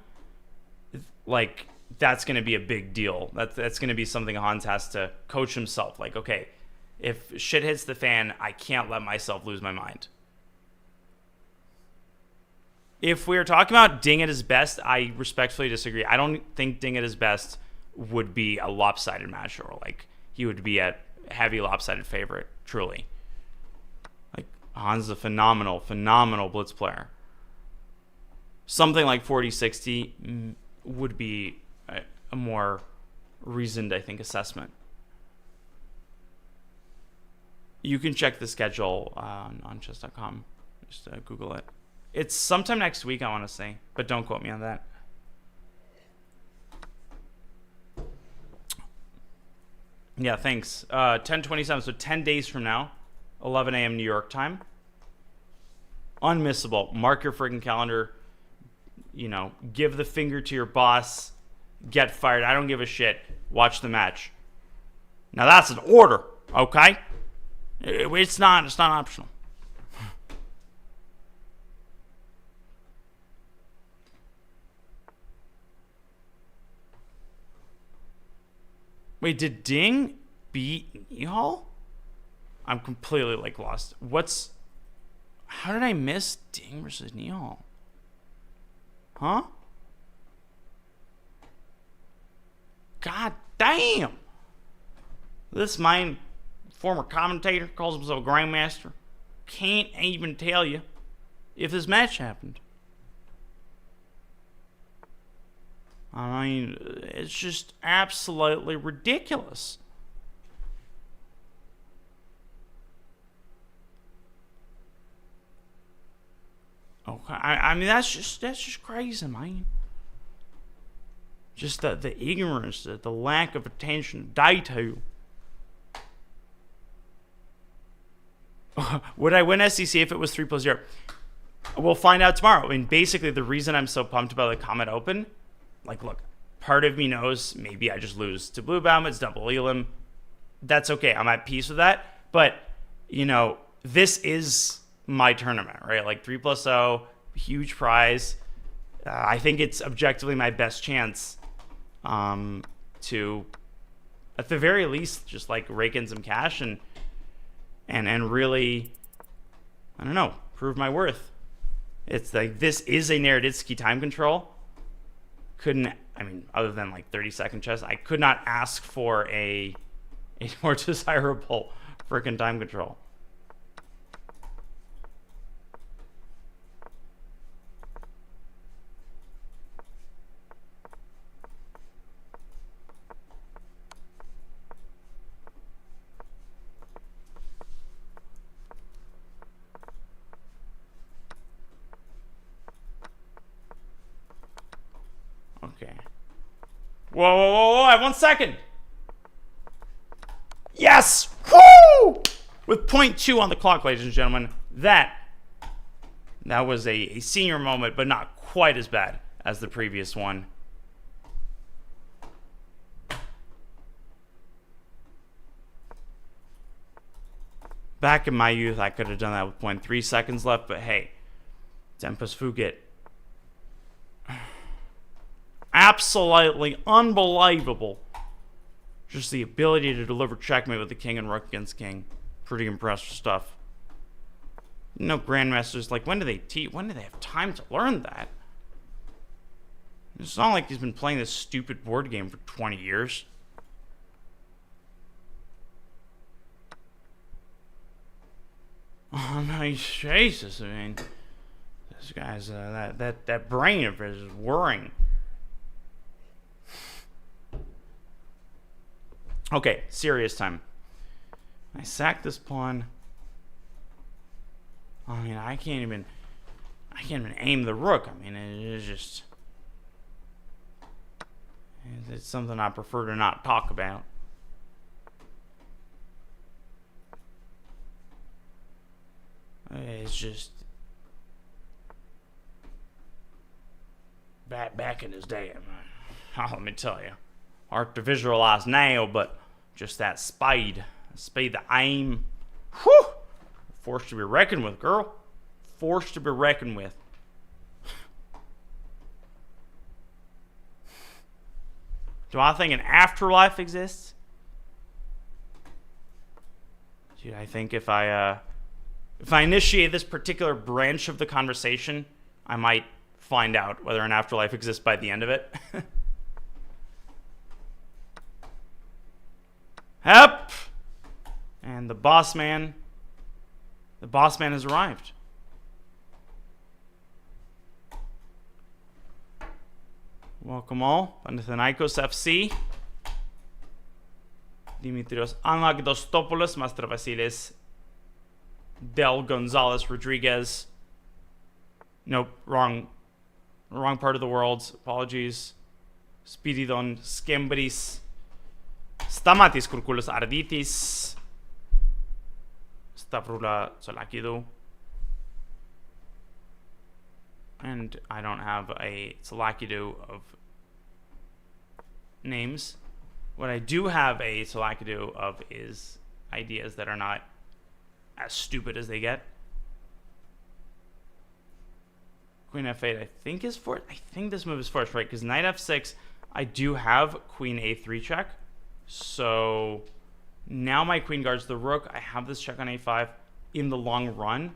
that's going to be a big deal. That's going to be something Hans has to coach himself. Okay, if shit hits the fan, I can't let myself lose my mind. If we're talking about Ding at his best, I respectfully disagree. I don't think Ding at his best would be a lopsided match, or like he would be a heavy lopsided favorite, truly. Like Han's a phenomenal blitz player. Something like 40-60 would be a more reasoned, I think, assessment. You can check the schedule on chess.com. Just Google it. It's sometime next week, I want to say, but don't quote me on that. Yeah, thanks. 10/27, so 10 days from now, 11 a.m. New York time. Unmissable. Mark your freaking calendar. You know, give the finger to your boss. Get fired. I don't give a shit. Watch the match. Now that's an order, okay? It's not optional. Wait, did Ding beat Nihal? I'm completely like lost. How did I miss Ding versus Nihal? Huh? God damn! This mine former commentator calls himself a grandmaster. Can't even tell you if this match happened. I mean, it's just absolutely ridiculous. Okay, I mean that's just crazy, man. Just the ignorance, the lack of attention, detail. Would I win SEC if it was 3+0? We'll find out tomorrow. I mean, basically, the reason I'm so pumped about the Comet Open, like, look, part of me knows maybe I just lose to Bluebaum. It's double Elam. That's okay. I'm at peace with that. But, you know, this is my tournament, right? Like 3+0, huge prize. I think it's objectively my best chance to, at the very least, just like rake in some cash and really, I don't know, prove my worth. It's like, this is a Naroditsky time control. Other than like 30-second chess, I could not ask for a more desirable freaking time control. Okay. Whoa, I have 1 second. Yes! Woo! With 0.2 on the clock, ladies and gentlemen. That was a senior moment, but not quite as bad as the previous one. Back in my youth, I could have done that with 0.3 seconds left, but hey, Tempest Fugit. Absolutely unbelievable. Just the ability to deliver checkmate with the king and rook against king. Pretty impressive stuff. You know, grandmasters, like, when do they have time to learn that? It's not like he's been playing this stupid board game for 20 years. Oh my Jesus! I mean, this guy's that brain of his is whirring. Okay, serious time. I sack this pawn. I mean, I can't even aim the rook. I mean, it's just, it's something I prefer to not talk about. It's just back in his day. Let me tell you, hard to visualize now, but just that speed, the aim. Whew! Forced to be reckoned with, girl. Forced to be reckoned with. Do I think an afterlife exists? Dude, I think if I initiate this particular branch of the conversation, I might find out whether an afterlife exists by the end of it. Hep! And the boss man has arrived. Welcome all, Panathinaikos FC. Dimitrios Anagdostopoulos, Master Vasilis Del Gonzalez Rodriguez. Nope, wrong part of the world. Apologies. Spiridon Skembris. Stamatis Kurkulos Arditis. Stavrula Solakidou. And I don't have a Solakidou of names. What I do have a Solakidou of is ideas that are not as stupid as they get. Queen f8 I think is forced. I think this move is forced, right? Because knight f6, I do have queen a3 check. So now my queen guards the rook. I have this check on a5 in the long run.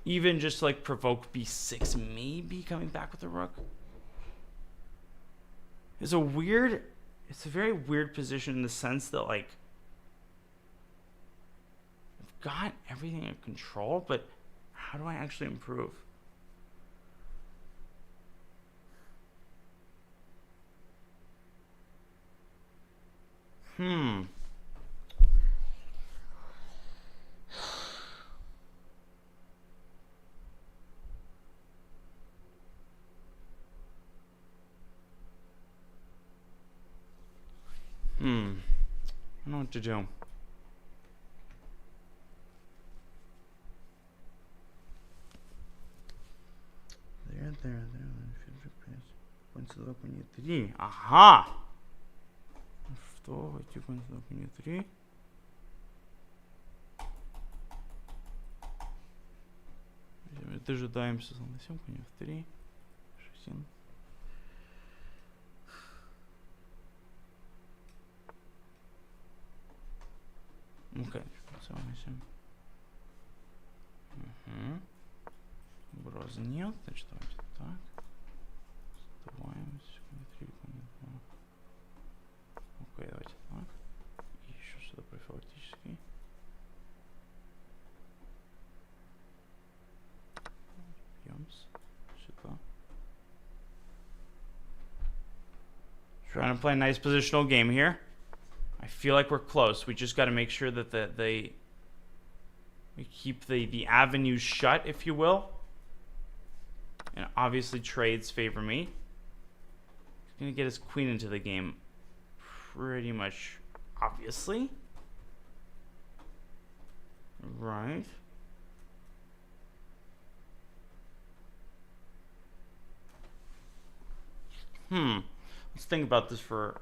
Even just like provoke b6, maybe coming back with the rook. It's a very weird position in the sense that like I've got everything in control, but how do I actually improve? I don't know what to do. There. Points to open you 3. Aha! Что? Эти points to open you 3. Дожидаемся на 7, конь f3. 6. Okay, so Угрозы нет, значит давайте так. Сдуваемся. Окей, давайте так. И еще сюда профилактически. Бьемся. Сюда. Trying to play a nice positional game here. I feel like we're close. We just got to make sure that we keep the avenues shut, if you will. And obviously trades favor me. He's going to get his queen into the game pretty much obviously. Right. Let's think about this for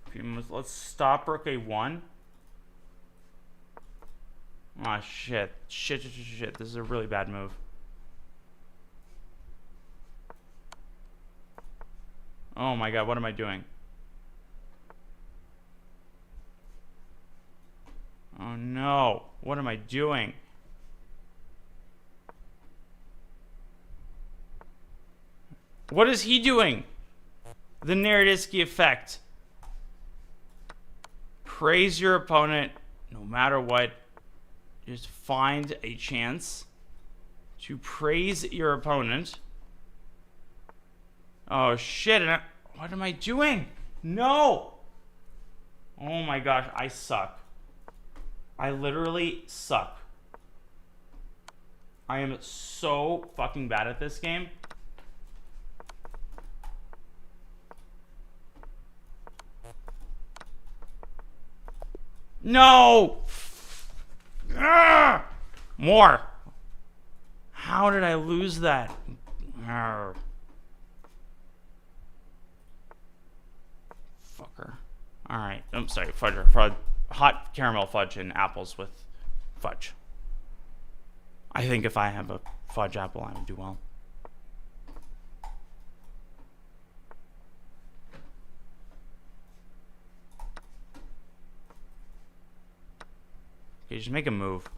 a few minutes. Let's stop rook a1. Ah, shit. Shit. This is a really bad move. Oh my god, what am I doing? Oh no, what am I doing? What is he doing? The Naroditsky effect. Praise your opponent no matter what. Just find a chance to praise your opponent. Oh shit, what am I doing? No! Oh my gosh, I suck. I literally suck. I am so fucking bad at this game. No! More. How did I lose that? Fucker. Alright. I'm sorry. Fudge. Hot caramel fudge and apples with fudge. I think if I have a fudge apple, I would do well. Okay, just make a move.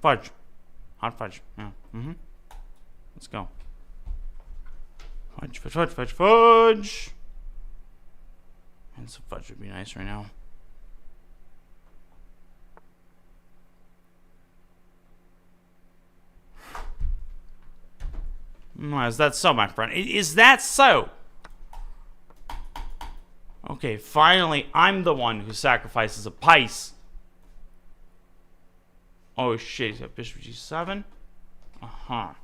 Fudge. Hot fudge. Yeah. Mm-hmm. Let's go. Fudge, fudge, fudge, fudge, fudge. And some fudge would be nice right now. Is that so, my friend? Is that so? Okay, finally, I'm the one who sacrifices a piece. Oh shit, he's got bishop g7. Ага.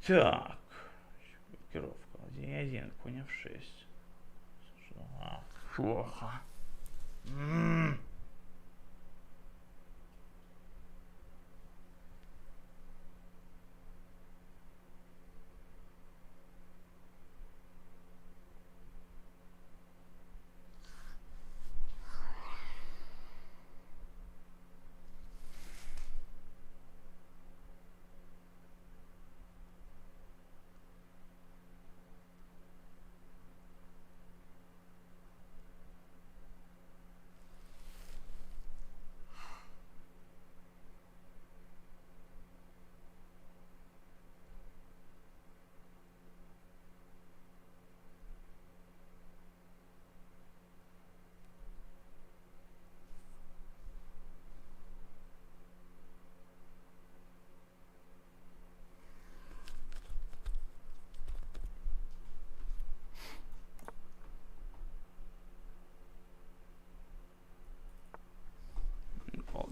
Так. Пикировка. Один, конь f6. Плохо.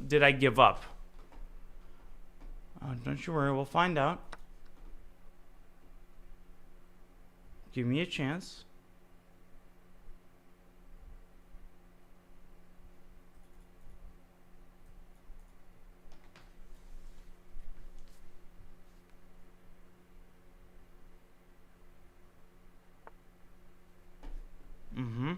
Did I give up? Oh, don't you worry, we'll find out. Give me a chance. Mm-hmm.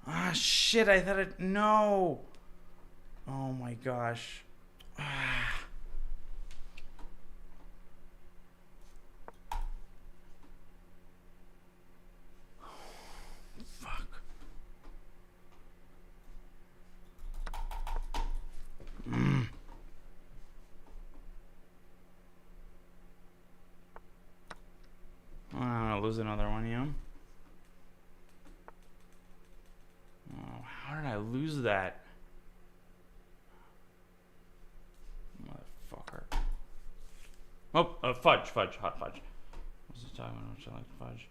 Ah, shit, I thought it... No! Oh my gosh. Ah. Fuck. I'm gonna lose another one, yeah? Oh, how did I lose that? Motherfucker. Oh, fudge, hot fudge. What's the time when I like fudge?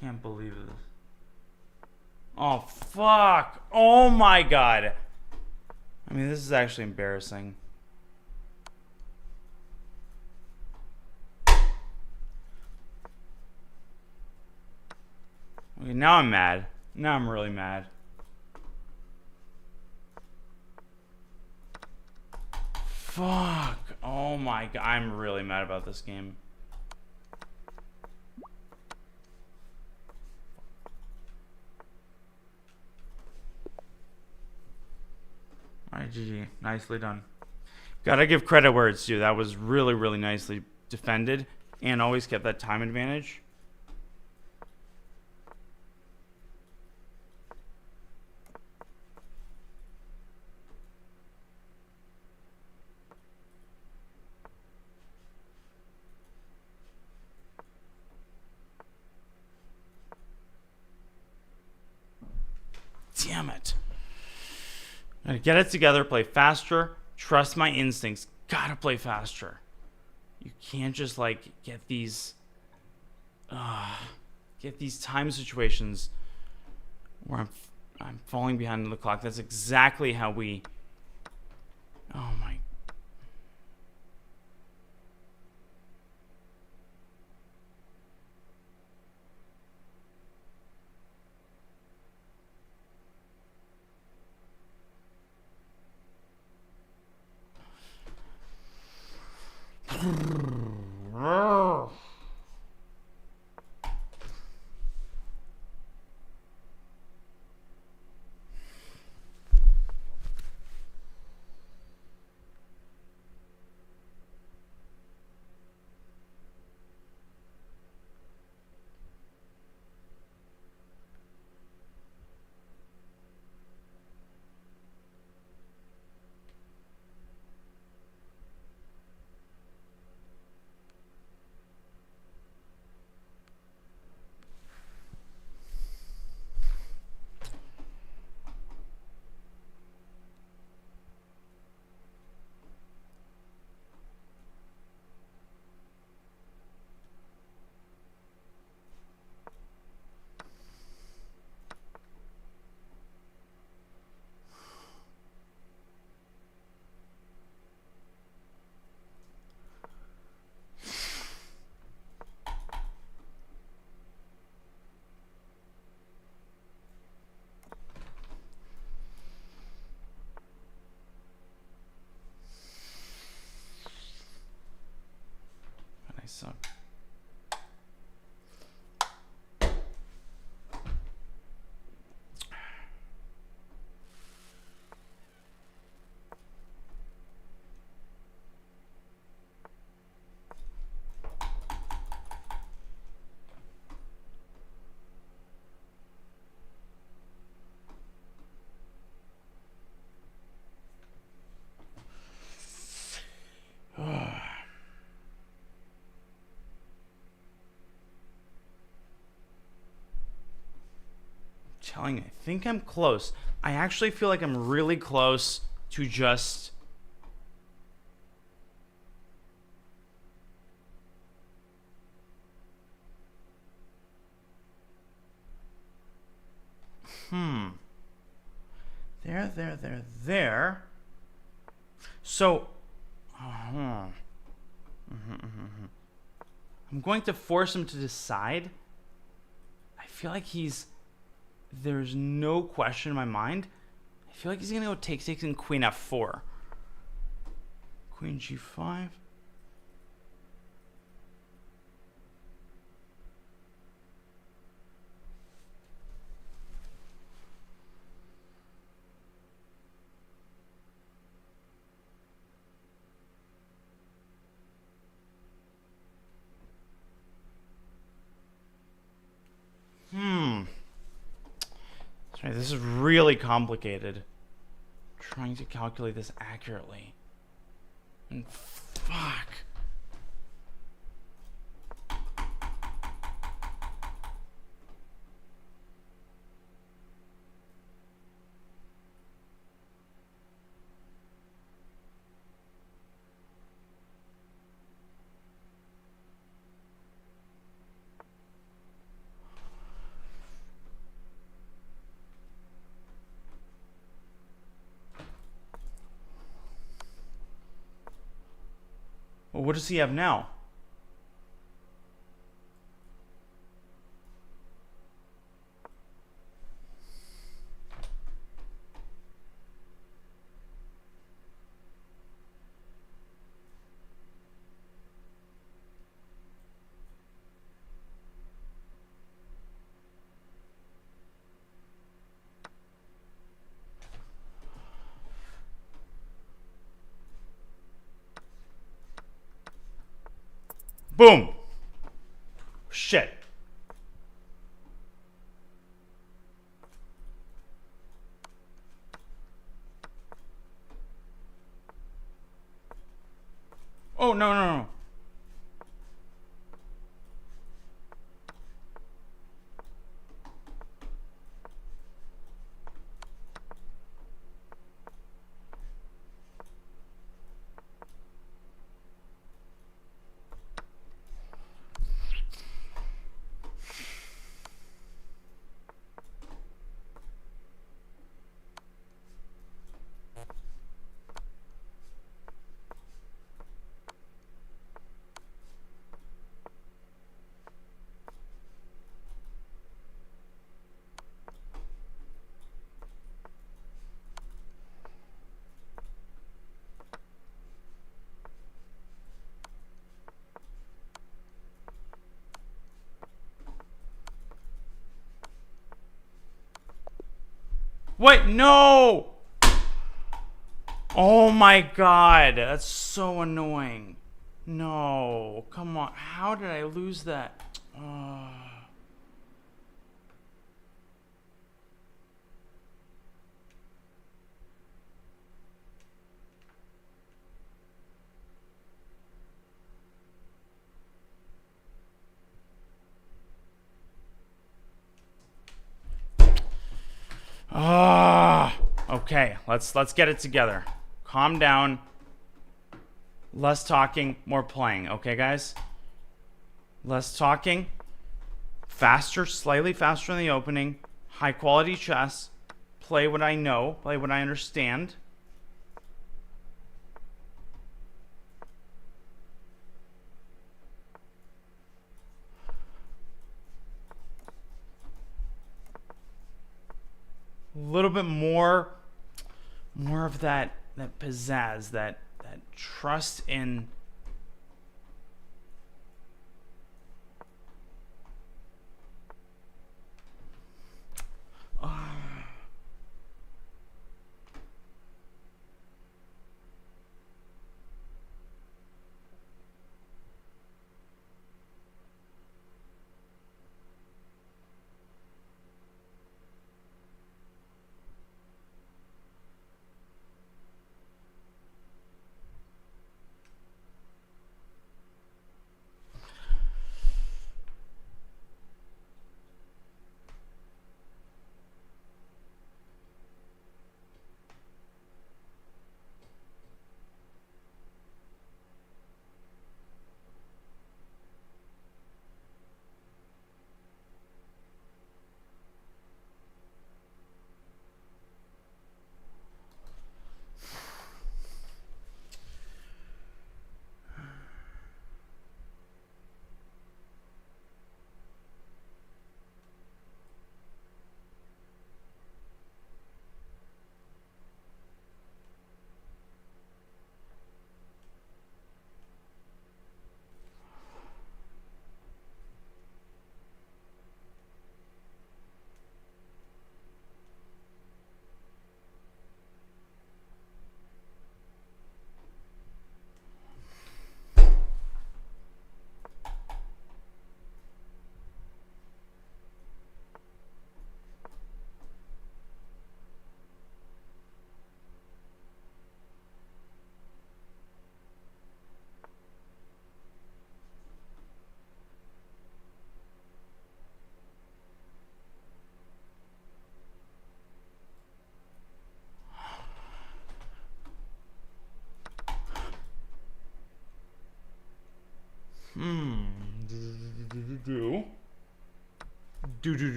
Can't believe this. Oh, fuck. Oh, my God. I mean, this is actually embarrassing. Okay, now I'm mad. Now I'm really mad. Fuck. Oh my god, I'm really mad about this game. Alright, GG. Nicely done. Gotta give credit where it's due. That was really, really nicely defended and always kept that time advantage. Damn it. Gotta get it together, play faster, trust my instincts. Gotta play faster. You can't just like get these time situations where I'm falling behind the clock. That's exactly how we oh my I suck. Telling you, I think I'm close. I actually feel like I'm really close to just there. So I'm going to force him to decide. I feel like there's no question in my mind. I feel like he's going to go take 6 and queen f4. Queen g5. Sorry, this is really complicated. Trying to calculate this accurately. And fuck. Well, what does he have now? Boom. Shit. Oh, no, no, no. Wait, no! Oh my god, that's so annoying. No, come on. How did I lose that? Okay, let's get it together. Calm down. Less talking, more playing. Okay, guys? Less talking. Faster, slightly faster in the opening. High quality chess. Play what I know. Play what I understand. A little bit more of that pizzazz, that trust in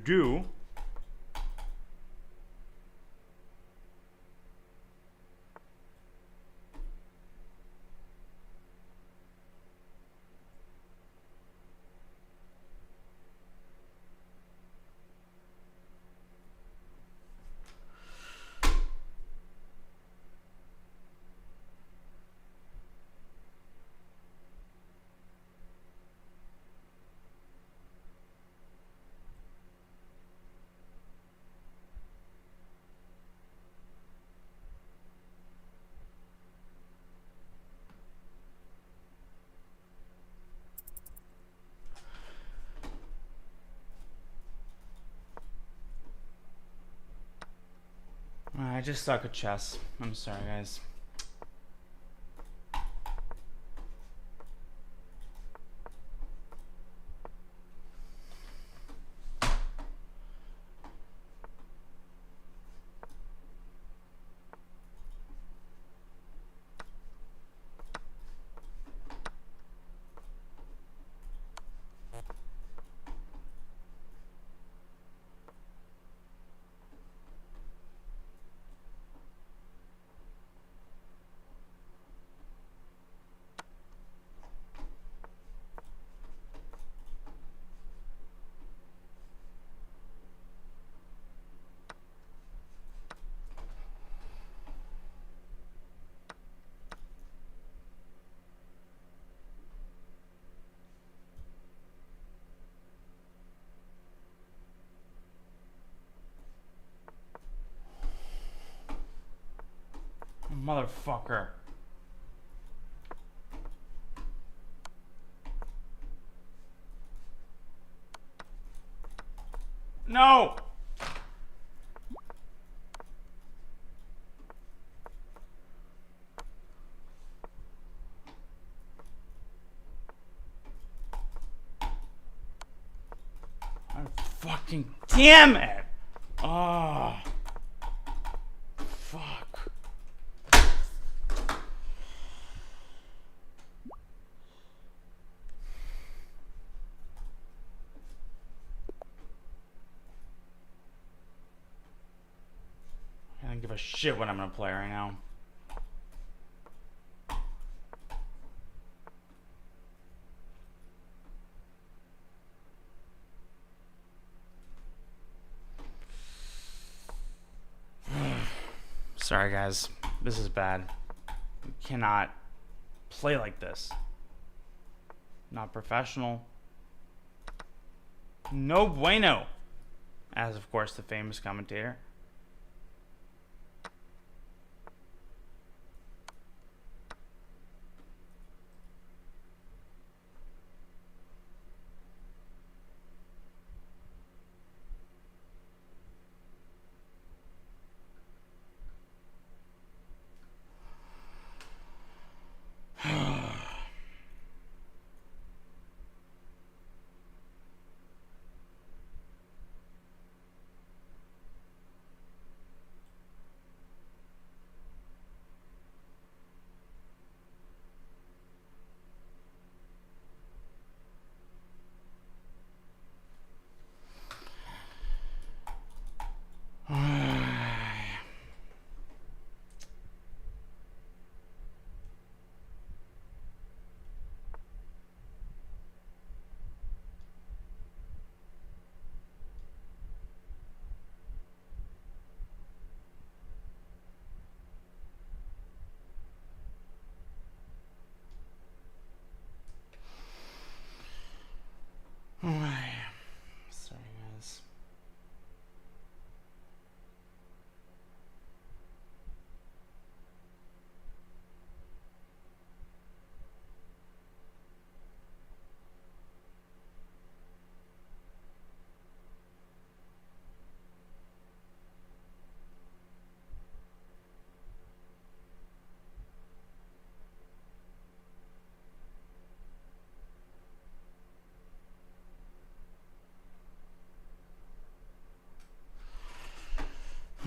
do. just suck at chess. I'm sorry, guys. Motherfucker. No! Fucking damn it! Oh. Fuck. I don't give a shit what I'm gonna play right now. Sorry, guys. This is bad. You cannot play like this. Not professional. No bueno. As, of course, the famous commentator. Sorry, guys.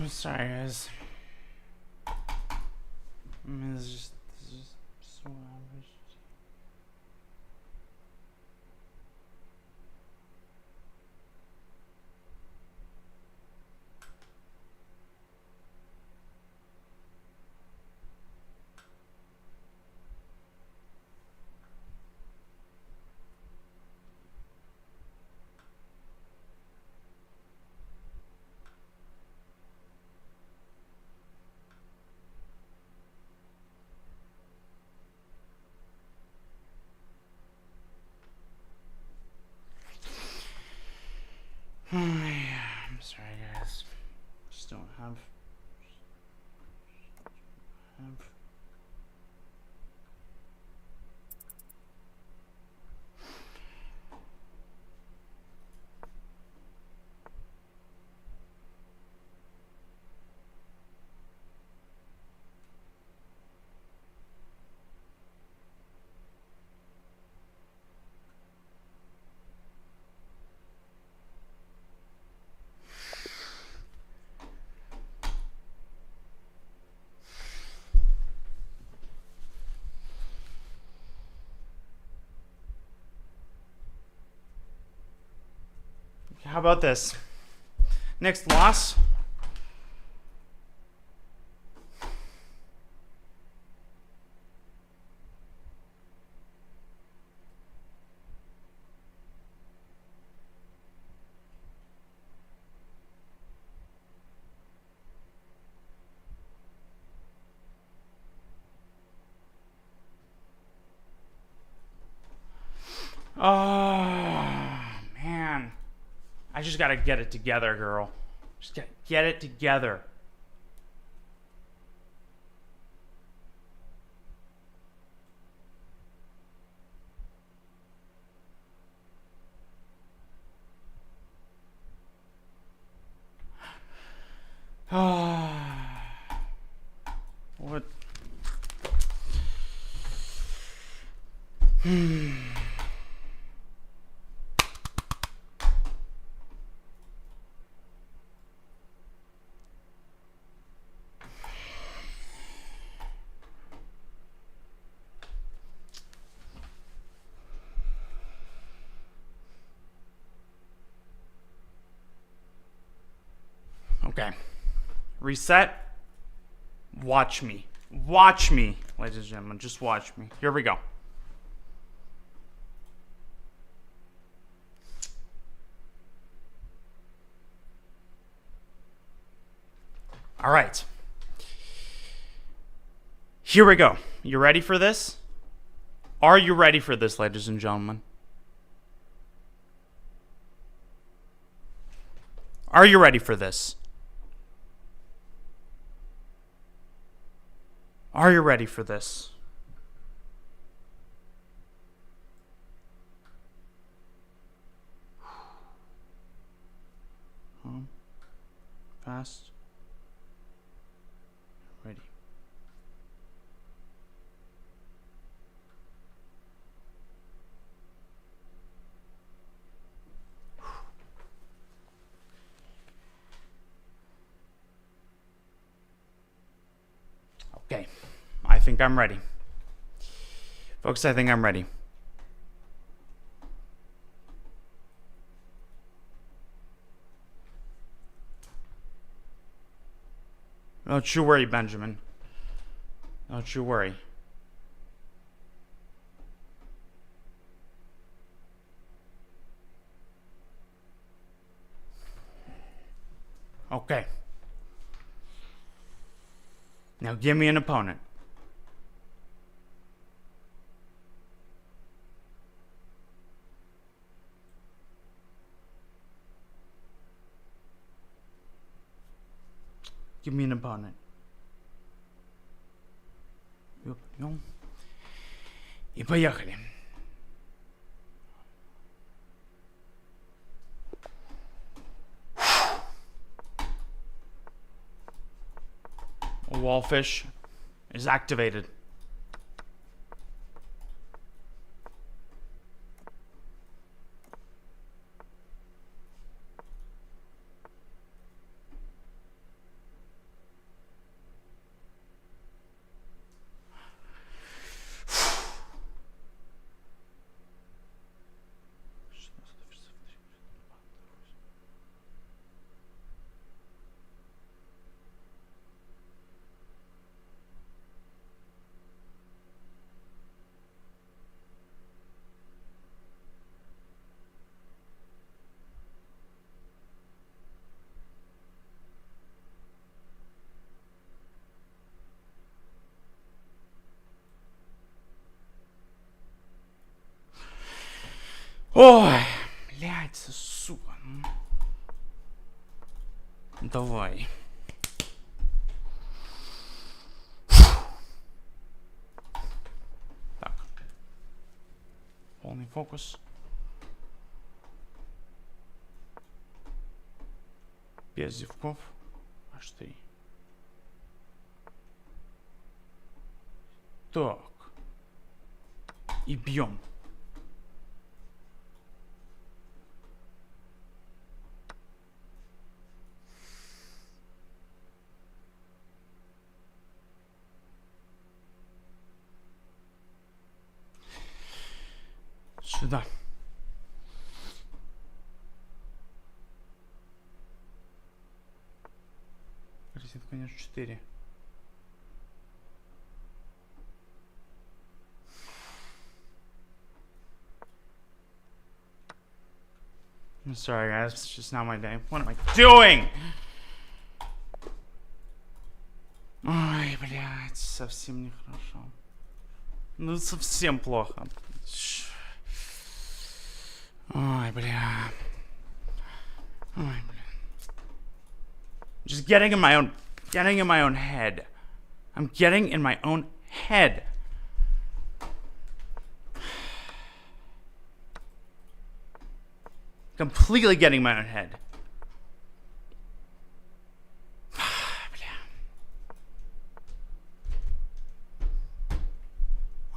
I'm sorry, guys. I mean, this is just so average. I'm sorry, guys. Just don't have. How about this? Next loss. Oh, man. I just gotta get it together, girl. Just gotta get it together. What? Okay. Reset. Watch me. Watch me, ladies and gentlemen. Just watch me. Here we go. All right. Here we go. You ready for this? Are you ready for this, ladies and gentlemen? Are you ready for this? Are you ready for this? Fast. Ready. Okay. I think I'm ready. Folks, I think I'm ready. Don't you worry, Benjamin. Don't you worry. Okay. Now give me an opponent. Give me an opponent. И поехали. Wallfish is activated. Ой, блядь, сука. Давай. Так. Полный фокус. Без зевков. Аж ты. Так. И бьем. Сюда. Красит, конечно, 4. I'm sorry, guys. It's just not my day. What am I doing? Ой, блядь, совсем нехорошо. Ну, совсем плохо. Ой, бля. Ой, бля. Just getting in my own head. I'm getting in my own head. Completely getting my own head.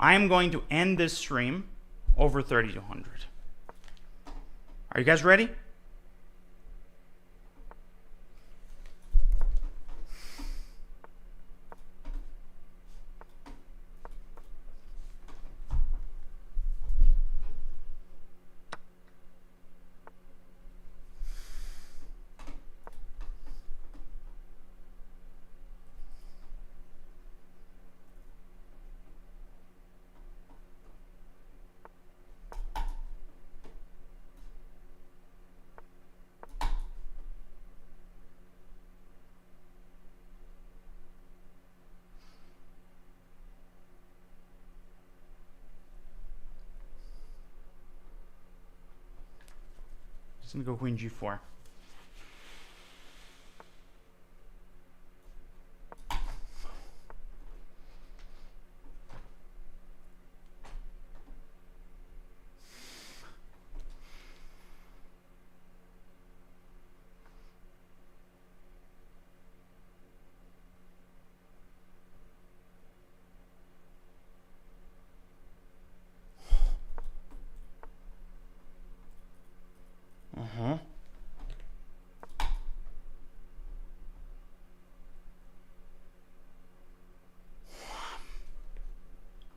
I am going to end this stream over 3,200. Are you guys ready? Just gonna go queen g4.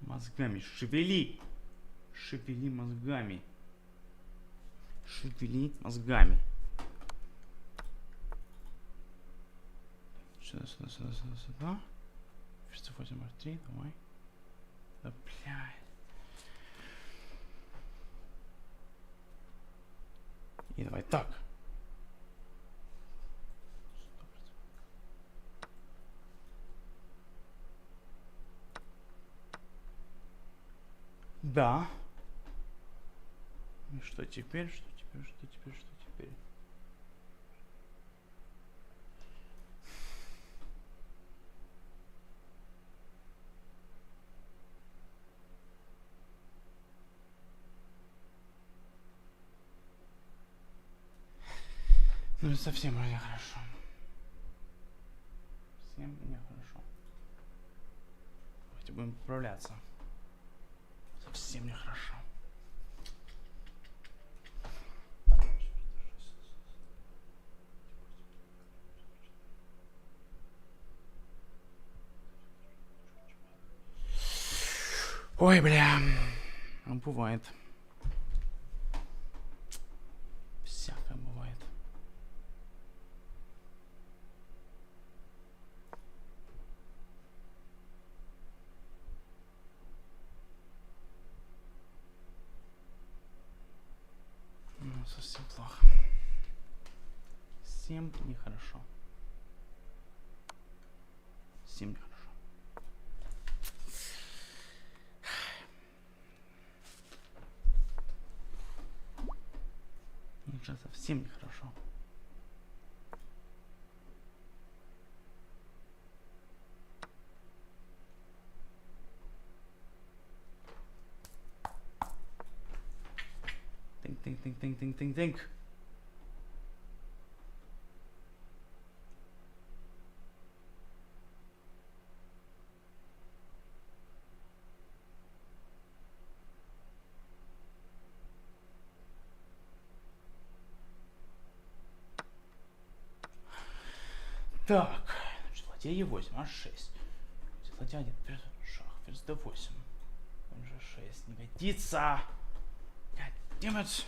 Мозгами шевели. Шевели мозгами. Шевели мозгами. Сюда, сюда, сюда, сюда, сюда. Ферзь 8, r3, давай. Да, блядь. И давай так. Да. И что теперь? Что теперь? Что теперь? Что теперь? Ну, совсем нехорошо. Совсем нехорошо. Давайте будем поправляться. Совсем нехорошо. Ой, бля. Бывает. Всякое бывает. Ну, совсем плохо. Совсем нехорошо. Совсем нехорошо. Уже совсем нехорошо. Think. Так, значит, ладья Е8, H6. Ладья 1, шах, ферзь D8. Он же 6 не годится. God damn it.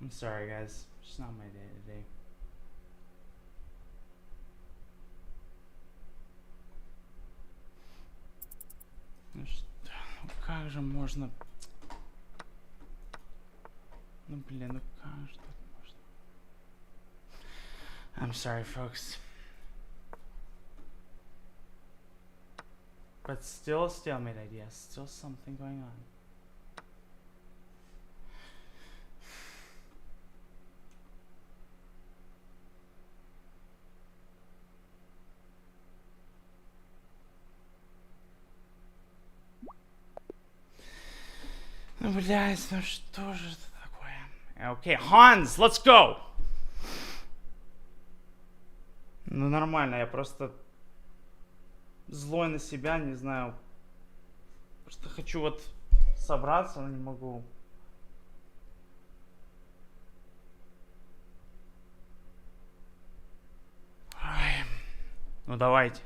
I'm sorry, guys. It's just not my day today. Ну как же можно... Ну блин, ну как же так можно? I'm sorry, folks. But still a stalemate idea. Still something going on. Ну, блядь, ну что же это такое? Okay, Hans, let's go! Ну, нормально, я просто злой на себя, не знаю. Просто хочу вот собраться, но не могу. Ай. Ну, давайте.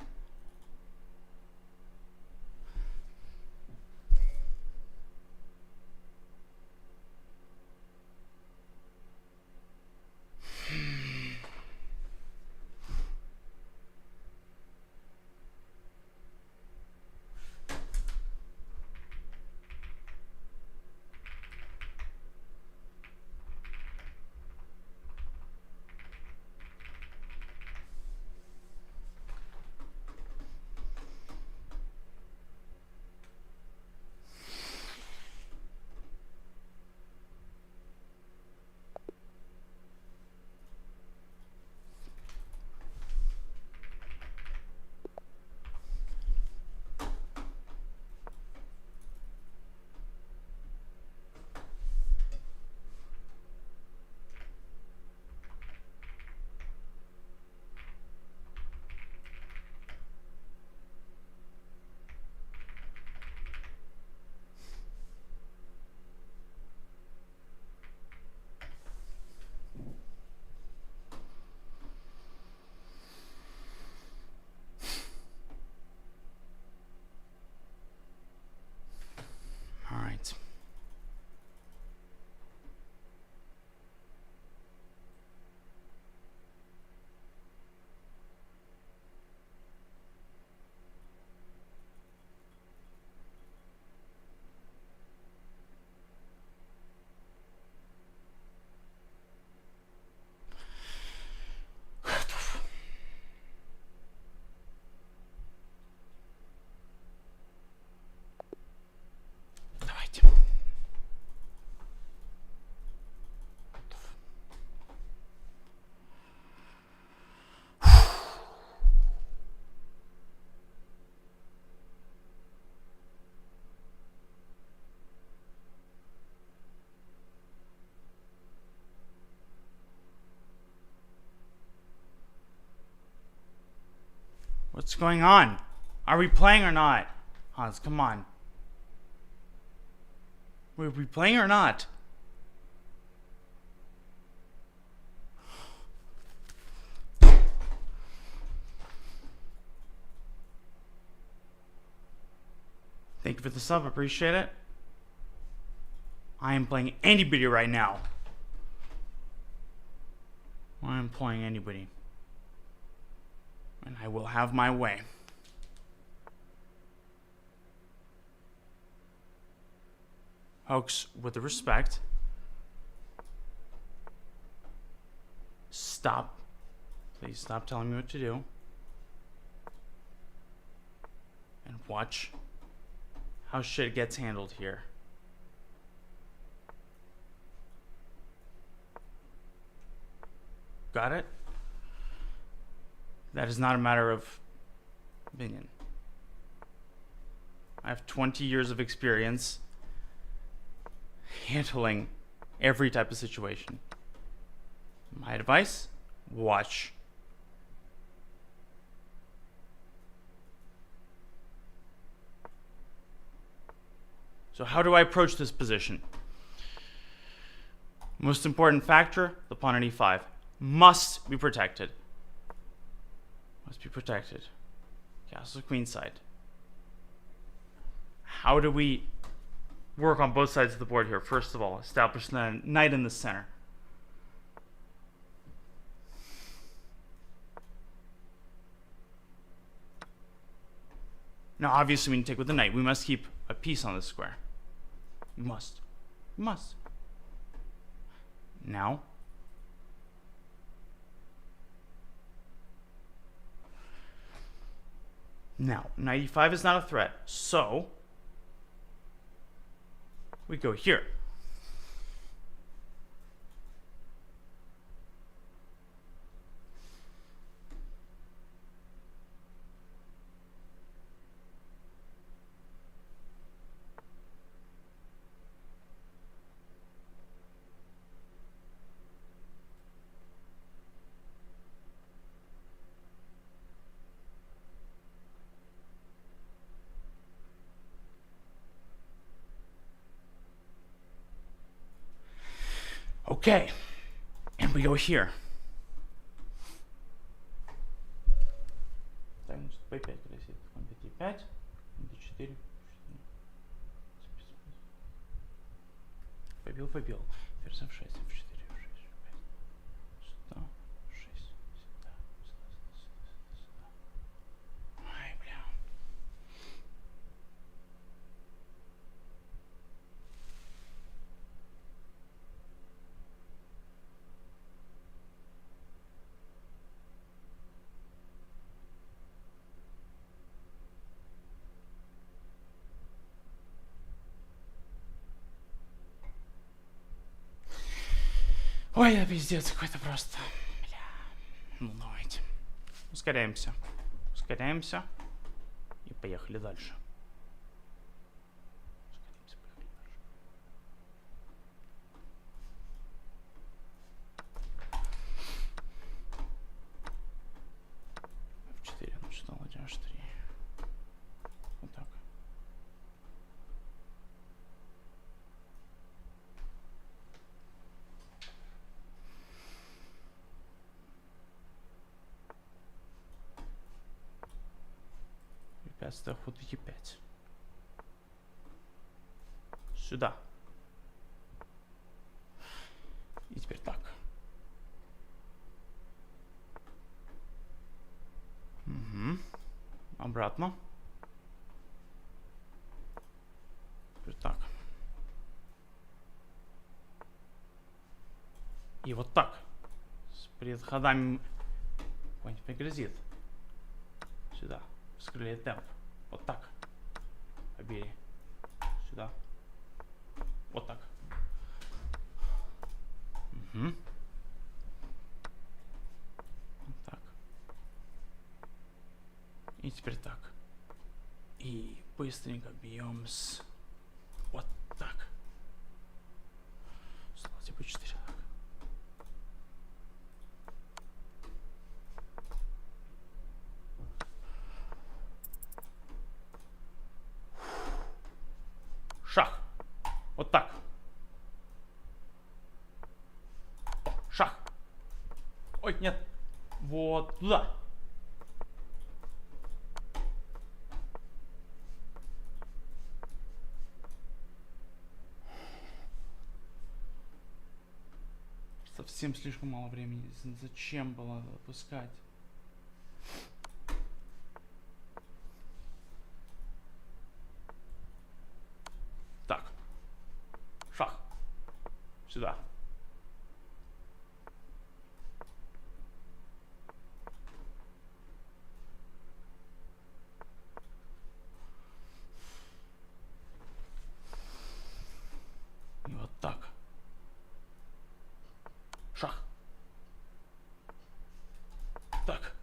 All right. Давайте. What's going on? Are we playing or not? Hans, come on. Are we playing or not? Thank you for the sub, appreciate it. I am playing anybody right now. I am playing anybody. And I will have my way. Folks, with the respect, stop. Please stop telling me what to do. And watch how shit gets handled here. Got it? That is not a matter of opinion. I have 20 years of experience handling every type of situation. My advice, watch. So how do I approach this position? Most important factor, the pawn on e5. Must be protected. Must be protected. Castle queenside. How do we work on both sides of the board here? First of all, establish the knight in the center. Now, obviously, we need to take with the knight. We must keep a piece on this square. We must. We must. Now. Now, knight e5 is not a threat, so we go here. Okay, and we go here. Побил. Ферзь f6, f4, f6, сюда, 6, сюда. Ай, бля. Ой, да пиздец какой-то просто. Бля. Ну, давайте. Ускоряемся. Ускоряемся. И поехали дальше. F4, ну что, ладья H3. Вот так. Препятствие ходу Е5. Сюда. И теперь так. Угу. Обратно. Теперь так. И вот так. С предходами какой-нибудь пригрозит. Сюда. Скрыли темп. Вот так. Побери. Сюда. Вот так. Угу. Вот так. И теперь так. И быстренько бьем с... Вот так. Слава по 4. Так. Шах. Вот так. Шах. Ой, нет. Вот туда. Совсем слишком мало времени. Зачем было опускать? Так. Шах. Сюда. И вот так. Шах. Так.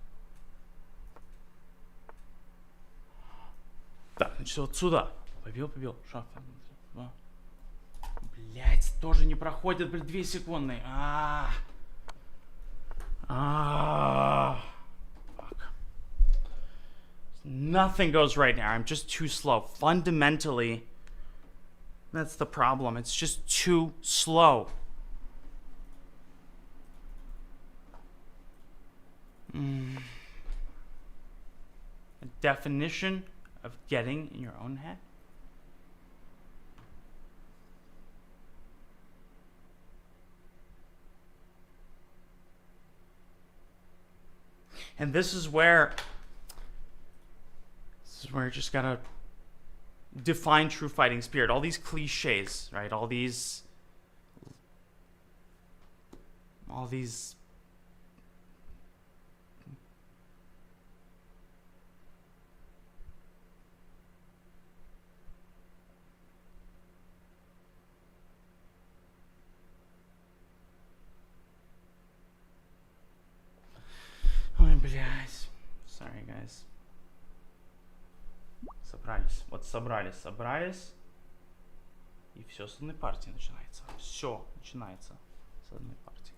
Так, значит, вот сюда. Побил. Шах. Блять, тоже не проходит, блядь, 2 секунды. Fuck. Nothing goes right now. I'm just too slow. Fundamentally, that's the problem. It's just too slow. A definition of getting in your own head. And this is where is where you just gotta define true fighting spirit. All these cliches, right? All these Ой, блядь. Sorry, guys. Собрались. Вот собрались. И все с одной партии начинается. Все начинается с одной партии.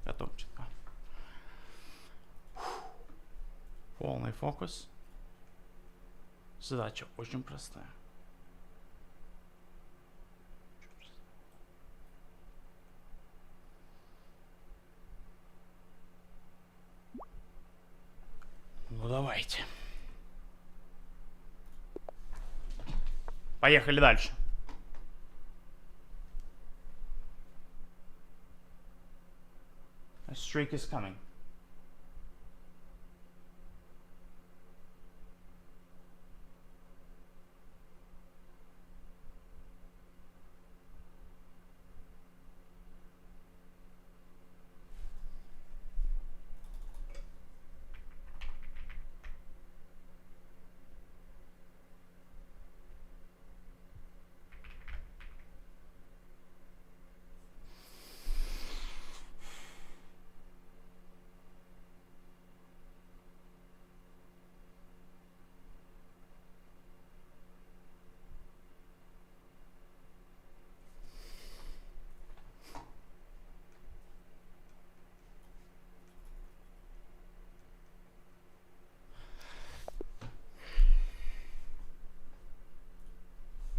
Готов, читка. Полный фокус. Задача очень простая. Ну давайте. Поехали дальше. A streak is coming.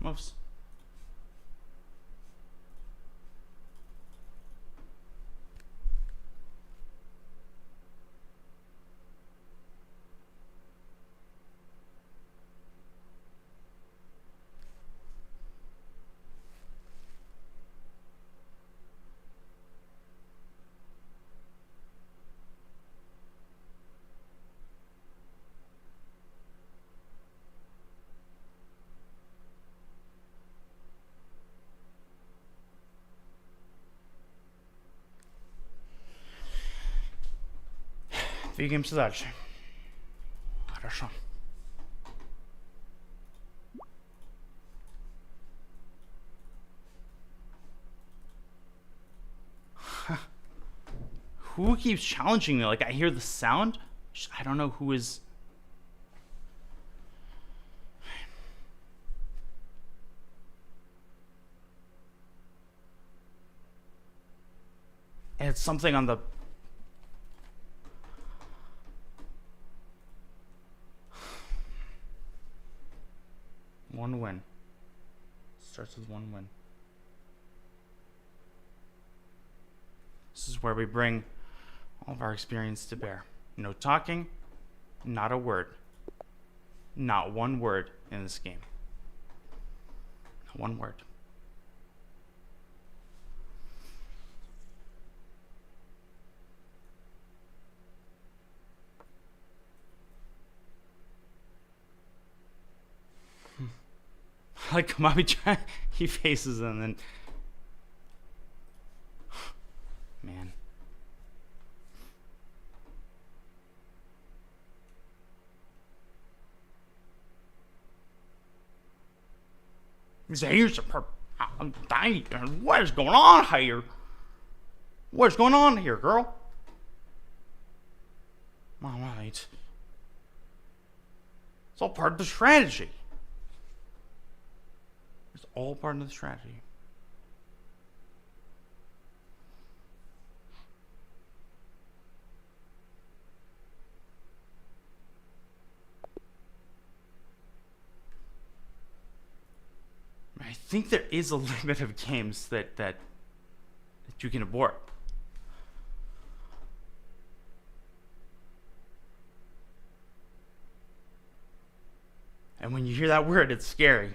Moves. Двигаемся дальше. Хорошо. Who keeps challenging me? Like, I hear the sound. I don't know who is. And it's something on the. One win. Starts with one win. This is where we bring all of our experience to bear. No talking, not a word. Not one word in this game. Not one word. Like Kamabi, he faces and then. Man. Here's I'm dying. What is going on here? What's going on here, girl? All right. It's all part of the strategy. It's all part of the strategy. I think there is a limit of games that you can abort. And when you hear that word, it's scary.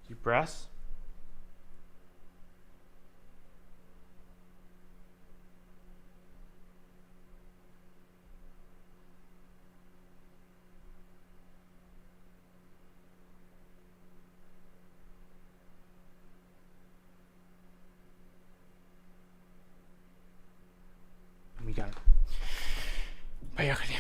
Deep breaths. we got it. Поехали.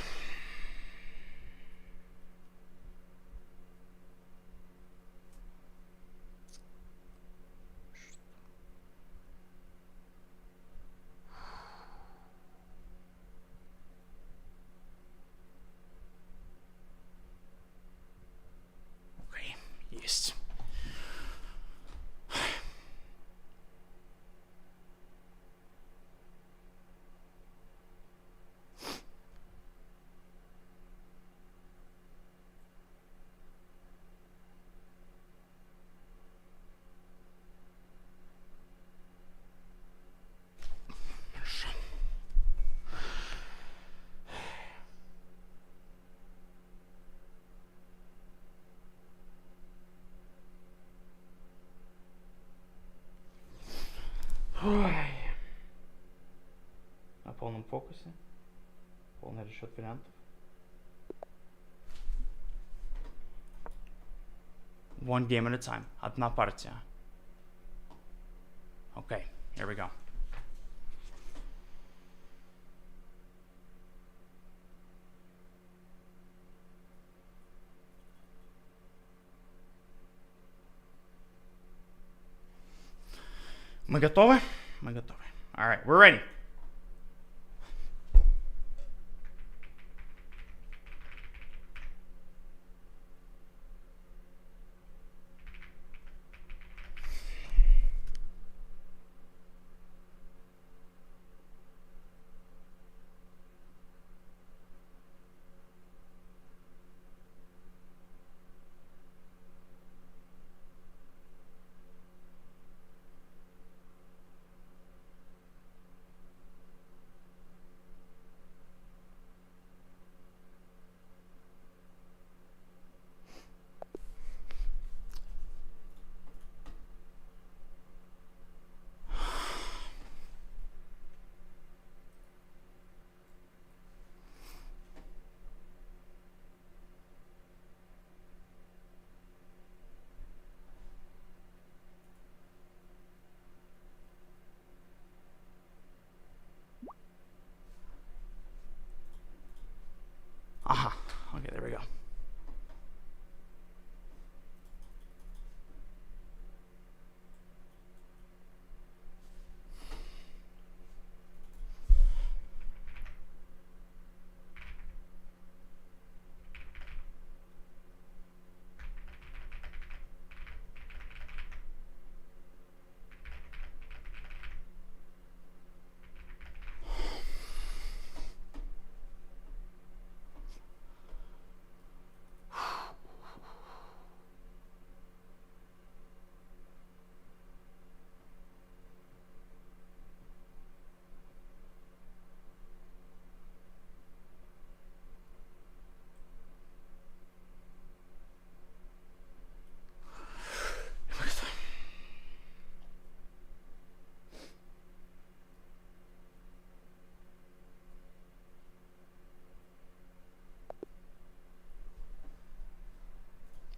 Окей, есть. Ой. На полном фокусе. Полный расчет вариантов. One game at a time. Одна партия. Okay, here we go. Мы готовы? Мы готовы. All right, we're ready. Aha. Okay, there we go.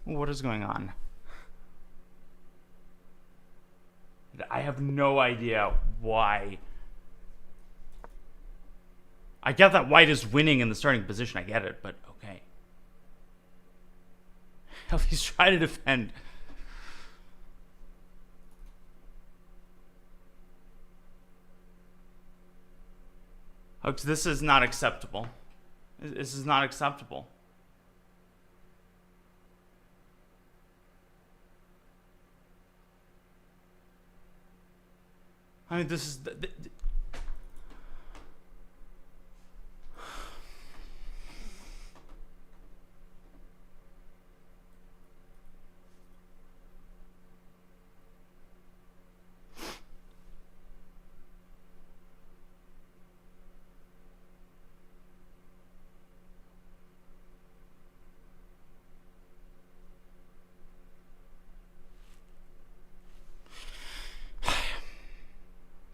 What is going on? I have no idea why. I get that white is winning in the starting position. I get it, but okay. At least try to defend. Folks, this is not acceptable. This is not acceptable. I mean, this is...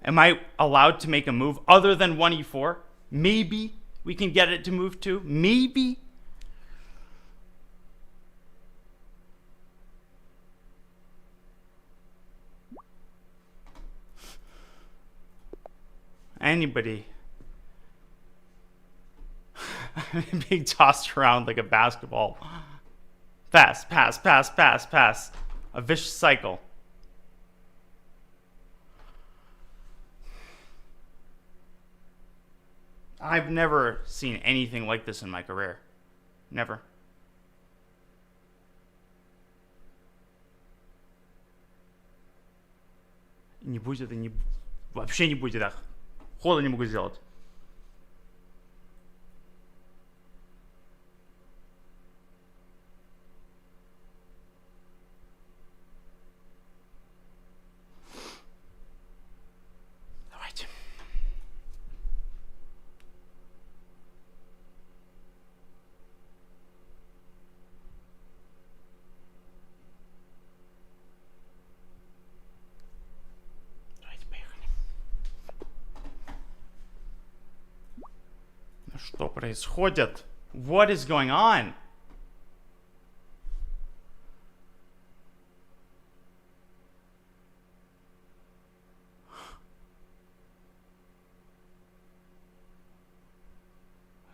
Am I allowed to make a move other than 1e4? Maybe we can get it to move 2. Maybe. Anybody being tossed around like a basketball. Pass, pass, pass, pass, pass. A vicious cycle. I've never seen anything like this in my career. Never. Не будет, это не... Вообще не будет так. Хода не могу сделать. Давайте. Что происходит? What is going on?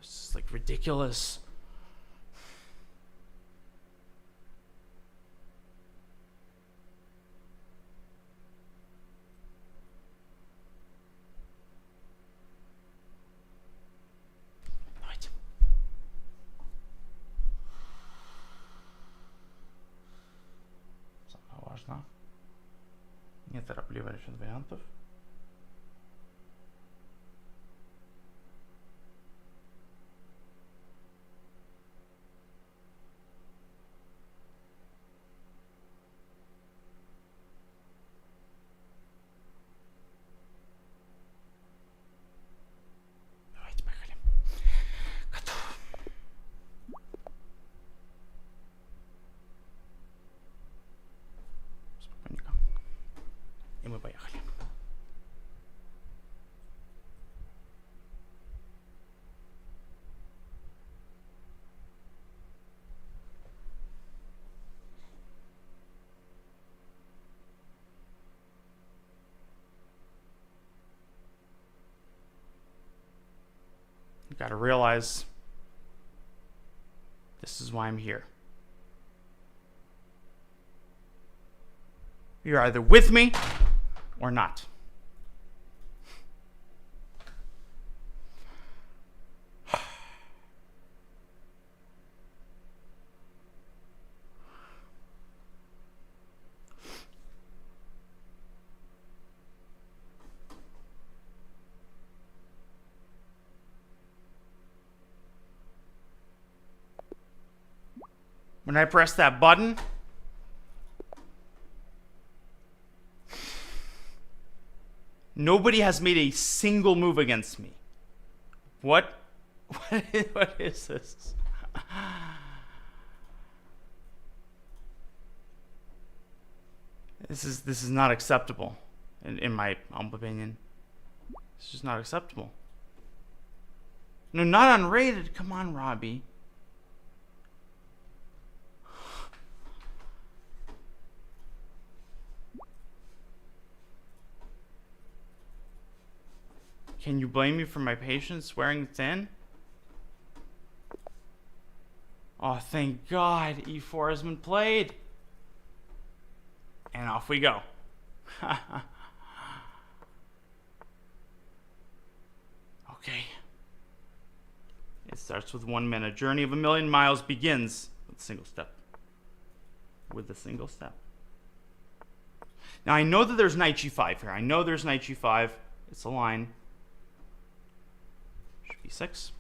This is like ridiculous. Неторопливо решен вариантов. Давайте, поехали. Готов. Спокойненько. И мы поехали. You gotta realize this is why I'm here. You're either with me or not. When I press that button, nobody has made a single move against me. What is this? This is not acceptable, in my humble opinion. It's just not acceptable. No, not unrated. Come on, Robbie. Can you blame me for my patience wearing thin? Oh, thank God, E4 has been played. And off we go. Okay. It starts with 1 minute. Journey of a million miles begins with a single step. With a single step. Now I know that there's knight g5 here. I know there's knight g5. It's a line. Should be 6.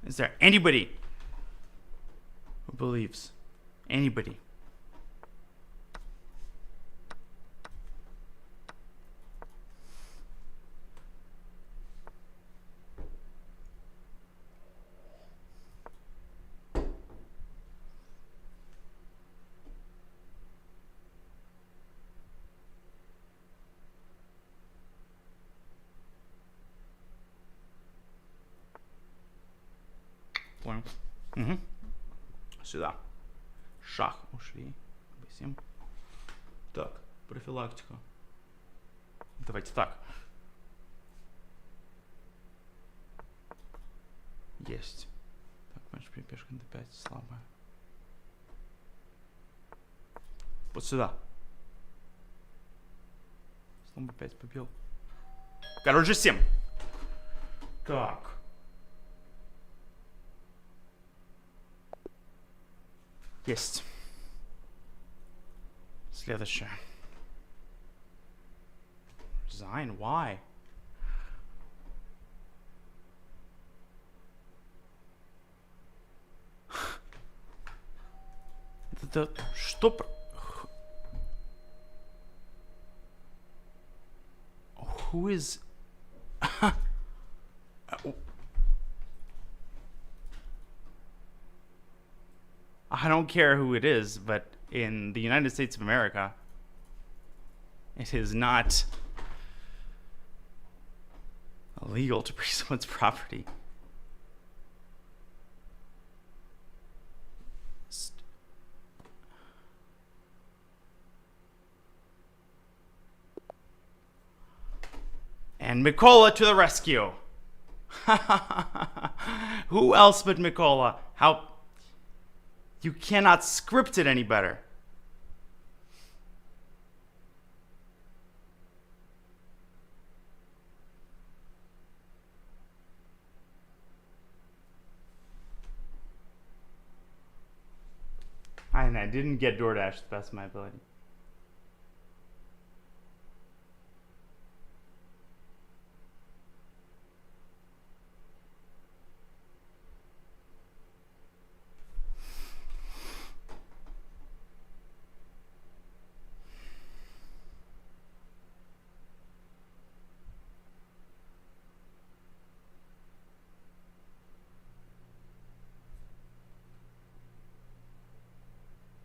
Is there anybody who believes? Anybody? Понял. Угу. Сюда. Шаг ушли. Высим. Так, профилактика. Давайте так. Есть. Так, матч припешка d5 слабая. Вот сюда. Слон b5 побил. Король g7. Так. Есть. Следующее. Resign? Why? Это что? Who is? I don't care who it is, but in the United States of America, it is not illegal to breach someone's property. And Mikola to the rescue. Who else but Mikola? How? You cannot script it any better. And I didn't get DoorDash to the best of my ability.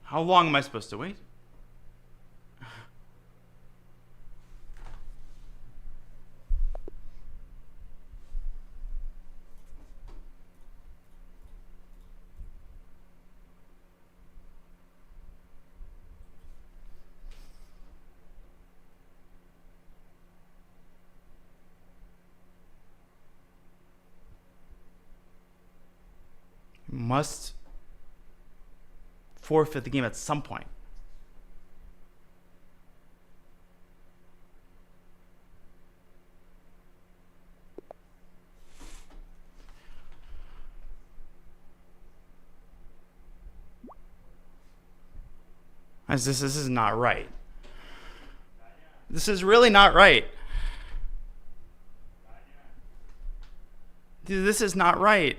How long am I supposed to wait? Must forfeit the game at some point. This is not right. This is really not right. Dude, this is not right.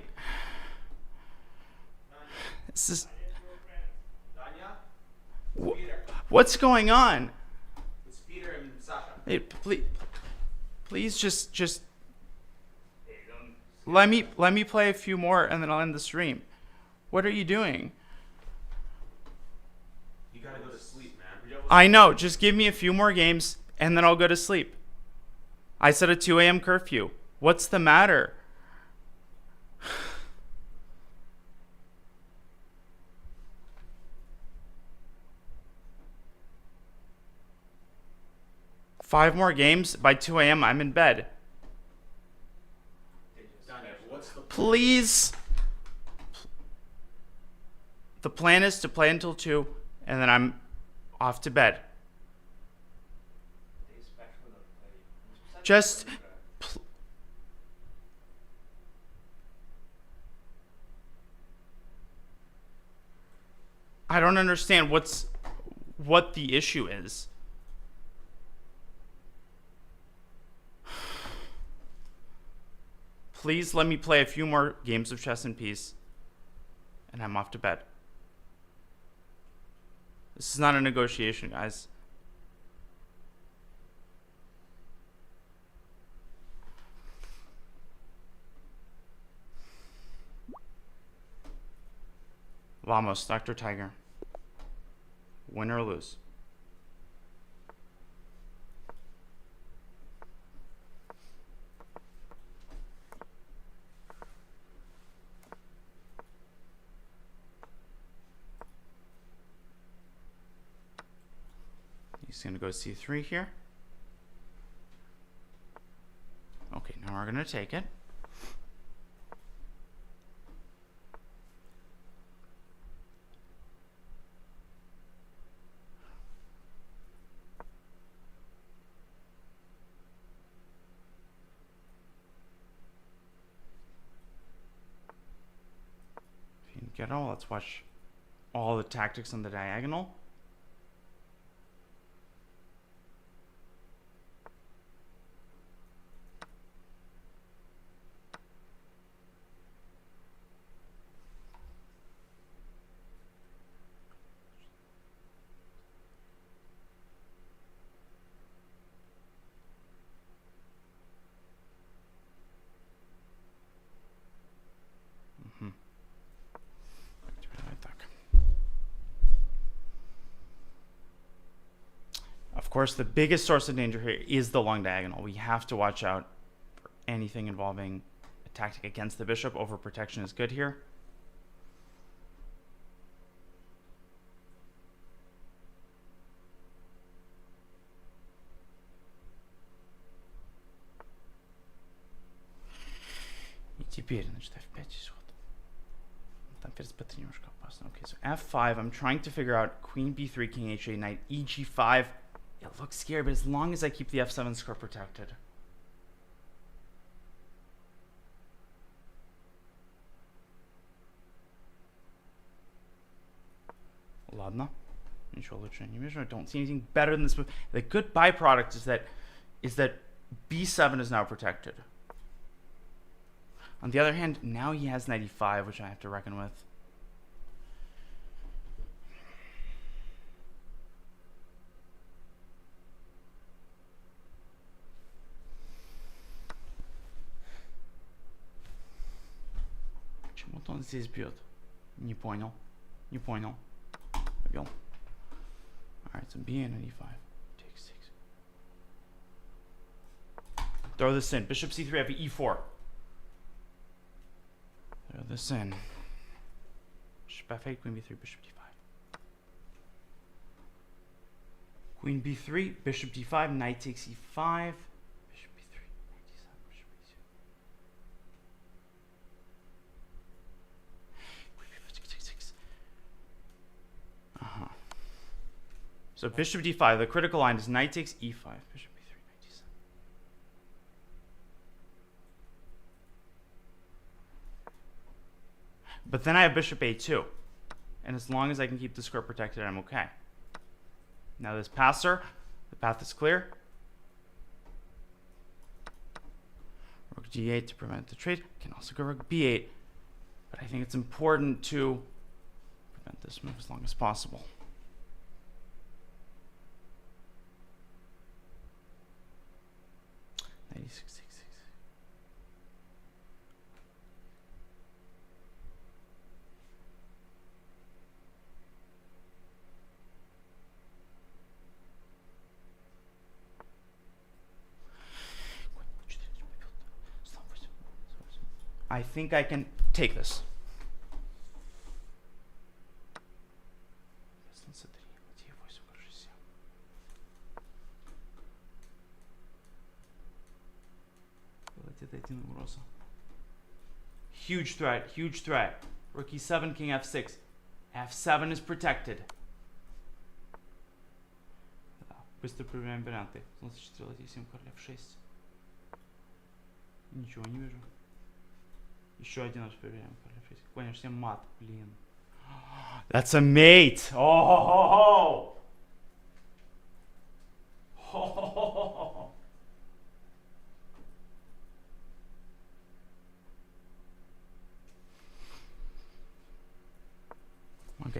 This is... What's going on? It's Peter and Sasha. Hey, please just let me play a few more and then I'll end the stream. What are you doing? You gotta go to sleep, man. I know. Just give me a few more games and then I'll go to sleep. I set a 2 a.m. curfew. What's the matter? Five more games. By 2 a.m. I'm in bed. Please. The plan is to play until 2, and then I'm off to bed. Just... I don't understand what the issue is. Please let me play a few more games of chess in peace. And I'm off to bed. This is not a negotiation, guys. Vamos, Dr. Tiger. Win or lose. He's going to go c3 here. Okay, now we're going to take it. If you can get all, let's watch all the tactics on the diagonal. Of course, the biggest source of danger here is the long diagonal. We have to watch out for anything involving a tactic against the bishop. Overprotection is good here. И теперь, значит, f5. Там перед немножко опасно. Okay, so f5. I'm trying to figure out queen b3, king h8, knight eg5. It looks scary, but as long as I keep the f7 square protected. Ладно. Ничего лучше не вижу. I don't see anything better than this move. The good byproduct is that b7 is now protected. On the other hand, now he has knight e5, which I have to reckon with. Почему-то он здесь бьет. Не понял. Не понял. Побил. Alright, so b and e5. Take 6. Throw this in. Bishop c3, I have e4. Throw this in. Bishop f8, queen b3, bishop d5. Queen b3, bishop d5, knight takes e5. Bishop b3, knight d7, bishop b2. So bishop d5, the critical line is knight takes e5, bishop b3, knight d7. But then I have bishop a2. And as long as I can keep the square protected, I'm okay. Now this passer, the path is clear. Rook d8 to prevent the trade. Can also go rook b8. But I think it's important to prevent this move as long as possible. I think I can take this. Huge threat, huge threat. Rook e7, king f6. f7 is protected. Быстро проверяем варианты. Солнце 4, ладья 7, король f6. Ничего не вижу. Еще один раз проверяем. Король f6. Понял, все мат, блин. That's a mate! Oh!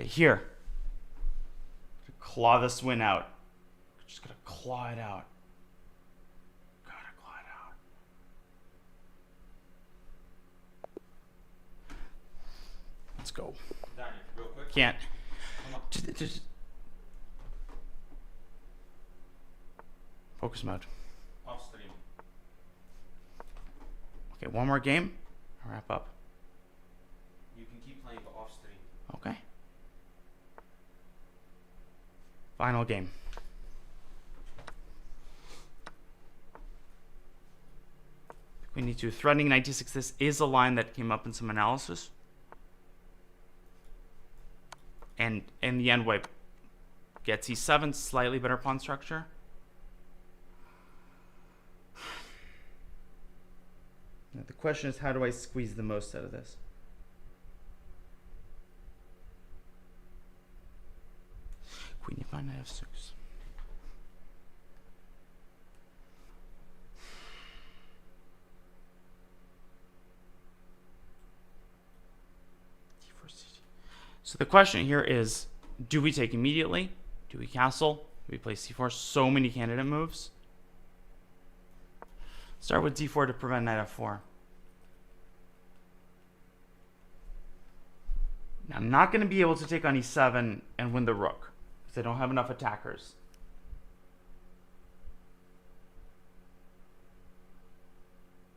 Okay, here. Claw this win out. Just gotta claw it out. Gotta claw it out. Let's go. Daniel, real quick. Can't. Come on. Just focus mode. Off stream. Okay, one more game. I'll wrap up. You can keep playing, but off stream. Okay. Final game. We need to threatening 96. This is a line that came up in some analysis. And in the end, white gets e7, slightly better pawn structure. Now the question is, how do I squeeze the most out of this? Queen e5, knight f6. So the question here is, do we take immediately? Do we castle? Do we play c4? So many candidate moves. Start with d4 to prevent knight f4. Now, I'm not going to be able to take on e7 and win the rook, because I don't have enough attackers.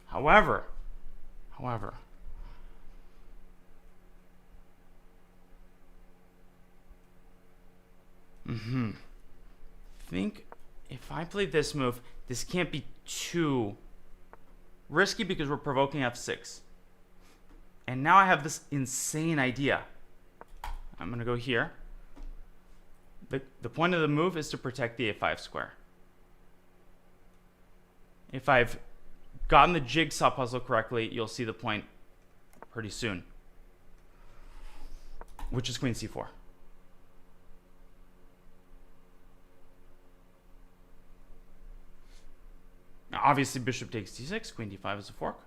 However, think if I play this move, this can't be too risky because we're provoking f6. And now I have this insane idea. I'm going to go here. The point of the move is to protect the a5 square. If I've gotten the jigsaw puzzle correctly, you'll see the point pretty soon, which is queen c4. Now, obviously, bishop takes d6, queen d5 is a fork.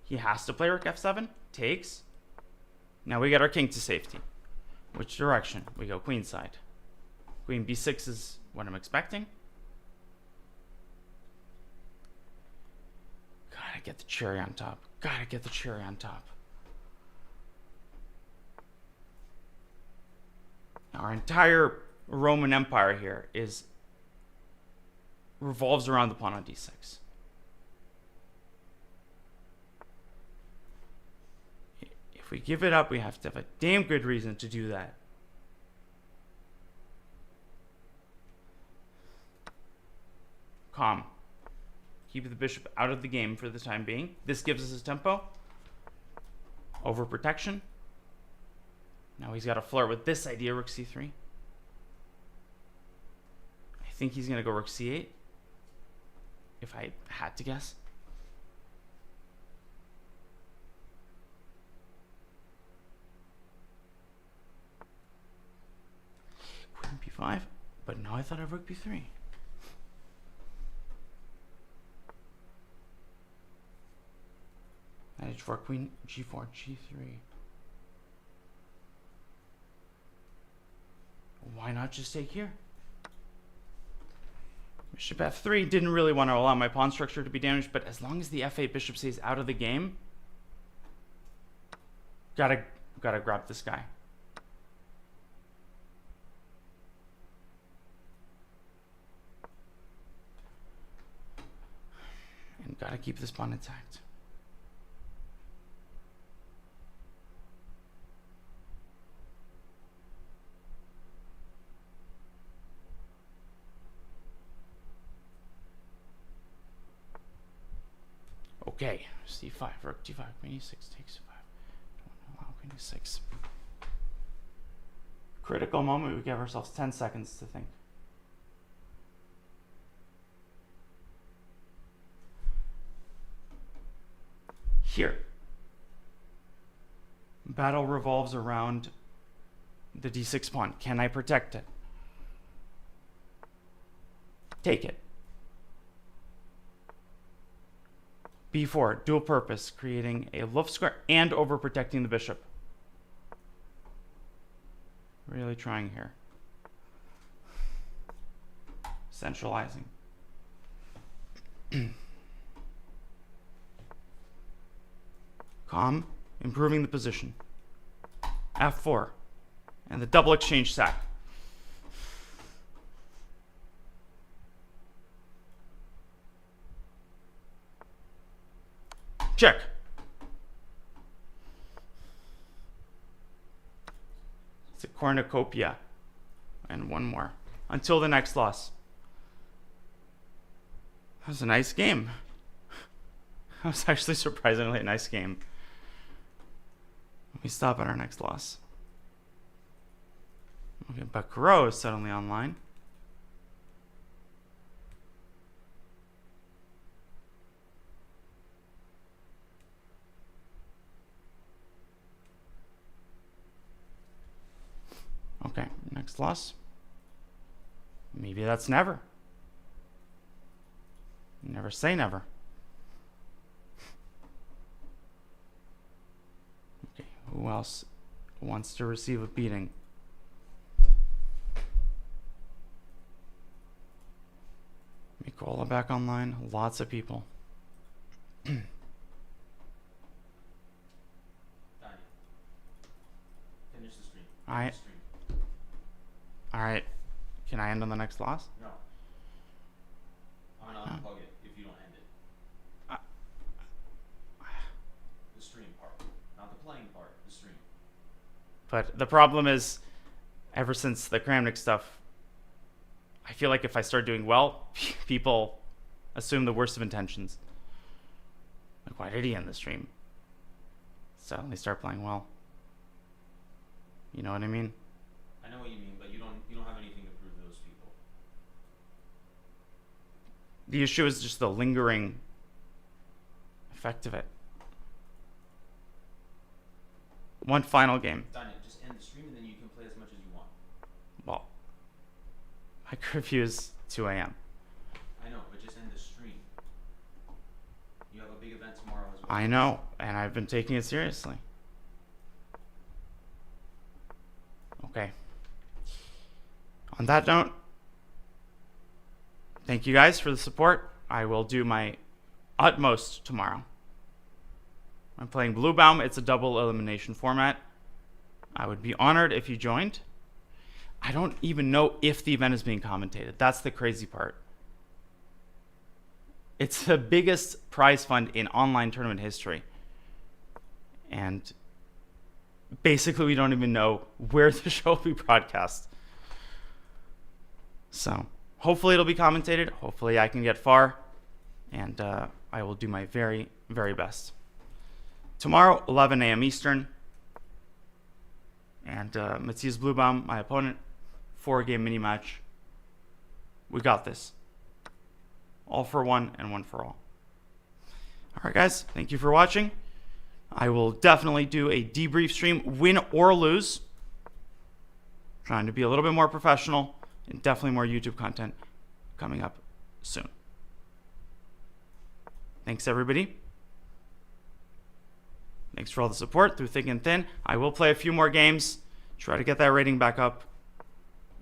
He has to play rook f7, takes. Now we get our king to safety. Which direction? We go queen side. Queen b6 is what I'm expecting. Gotta get the cherry on top. Gotta get the cherry on top. Our entire Roman Empire here revolves around the pawn on d6. If we give it up, we have to have a damn good reason to do that. Calm. Keep the bishop out of the game for the time being. This gives us his tempo. Overprotection. Now he's got to flirt with this idea, rook c3. I think he's going to go rook c8, if I had to guess. Queen b5, but now I thought of rook b3. Knight h4, queen g4, g3. Why not just take here? Bishop f3 didn't really want to allow my pawn structure to be damaged, but as long as the f8 bishop stays out of the game, gotta grab this guy. And gotta keep this pawn intact. Okay, c5, rook d5, queen e6 takes 5. Don't allow queen e6. Critical moment, we give ourselves 10 seconds to think. Here. Battle revolves around the d6 pawn. Can I protect it? Take it. b4, dual purpose, creating a loof square and overprotecting the bishop. Really trying here. Centralizing. Calm, improving the position. f4, and the double exchange sack. Check. It's a cornucopia. And one more. Until the next loss. That was a nice game. That was actually surprisingly a nice game. We stop at our next loss. Okay, Baccarat is suddenly online. Okay, next loss. Maybe that's never. Never say never. Okay, who else wants to receive a beating? Mikola back online. Lots of people. Daniel. Finish the stream. Alright. Alright. Can I end on the next loss? No. I'm gonna unplug it if you don't end it. The stream part. Not the playing part, the stream. But the problem is, ever since the Kramnik stuff, I feel like if I start doing well, people assume the worst of intentions. Like, why did he end the stream? So they start playing well. You know what I mean? I know what you mean, but you don't have anything to prove to those people. The issue is just the lingering effect of it. One final game. Daniel, just end the stream and then you can play as much as you want. Well, my curfew is 2 a.m. I know, but just end the stream. You have a big event tomorrow as well. I know, and I've been taking it seriously. Okay. On that note, thank you guys for the support. I will do my utmost tomorrow. I'm playing Blue Baum. It's a double elimination format. I would be honored if you joined. I don't even know if the event is being commentated. That's the crazy part. It's the biggest prize fund in online tournament history. And basically, we don't even know where the show will be broadcast. So, hopefully it'll be commentated. Hopefully I can get far. And I will do my very, very best. Tomorrow, 11 a.m. Eastern. And Matthias Bluebaum, my opponent. 4-game mini match. We got this. All for one and one for all. All right, guys. Thank you for watching. I will definitely do a debrief stream, win or lose. Trying to be a little bit more professional, and definitely more YouTube content coming up soon. Thanks, everybody. Thanks for all the support through thick and thin. I will play a few more games, try to get that rating back up,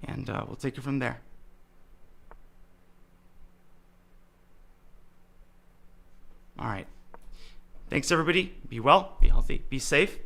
and we'll take it from there. All right. Thanks, everybody. Be well, be healthy, be safe.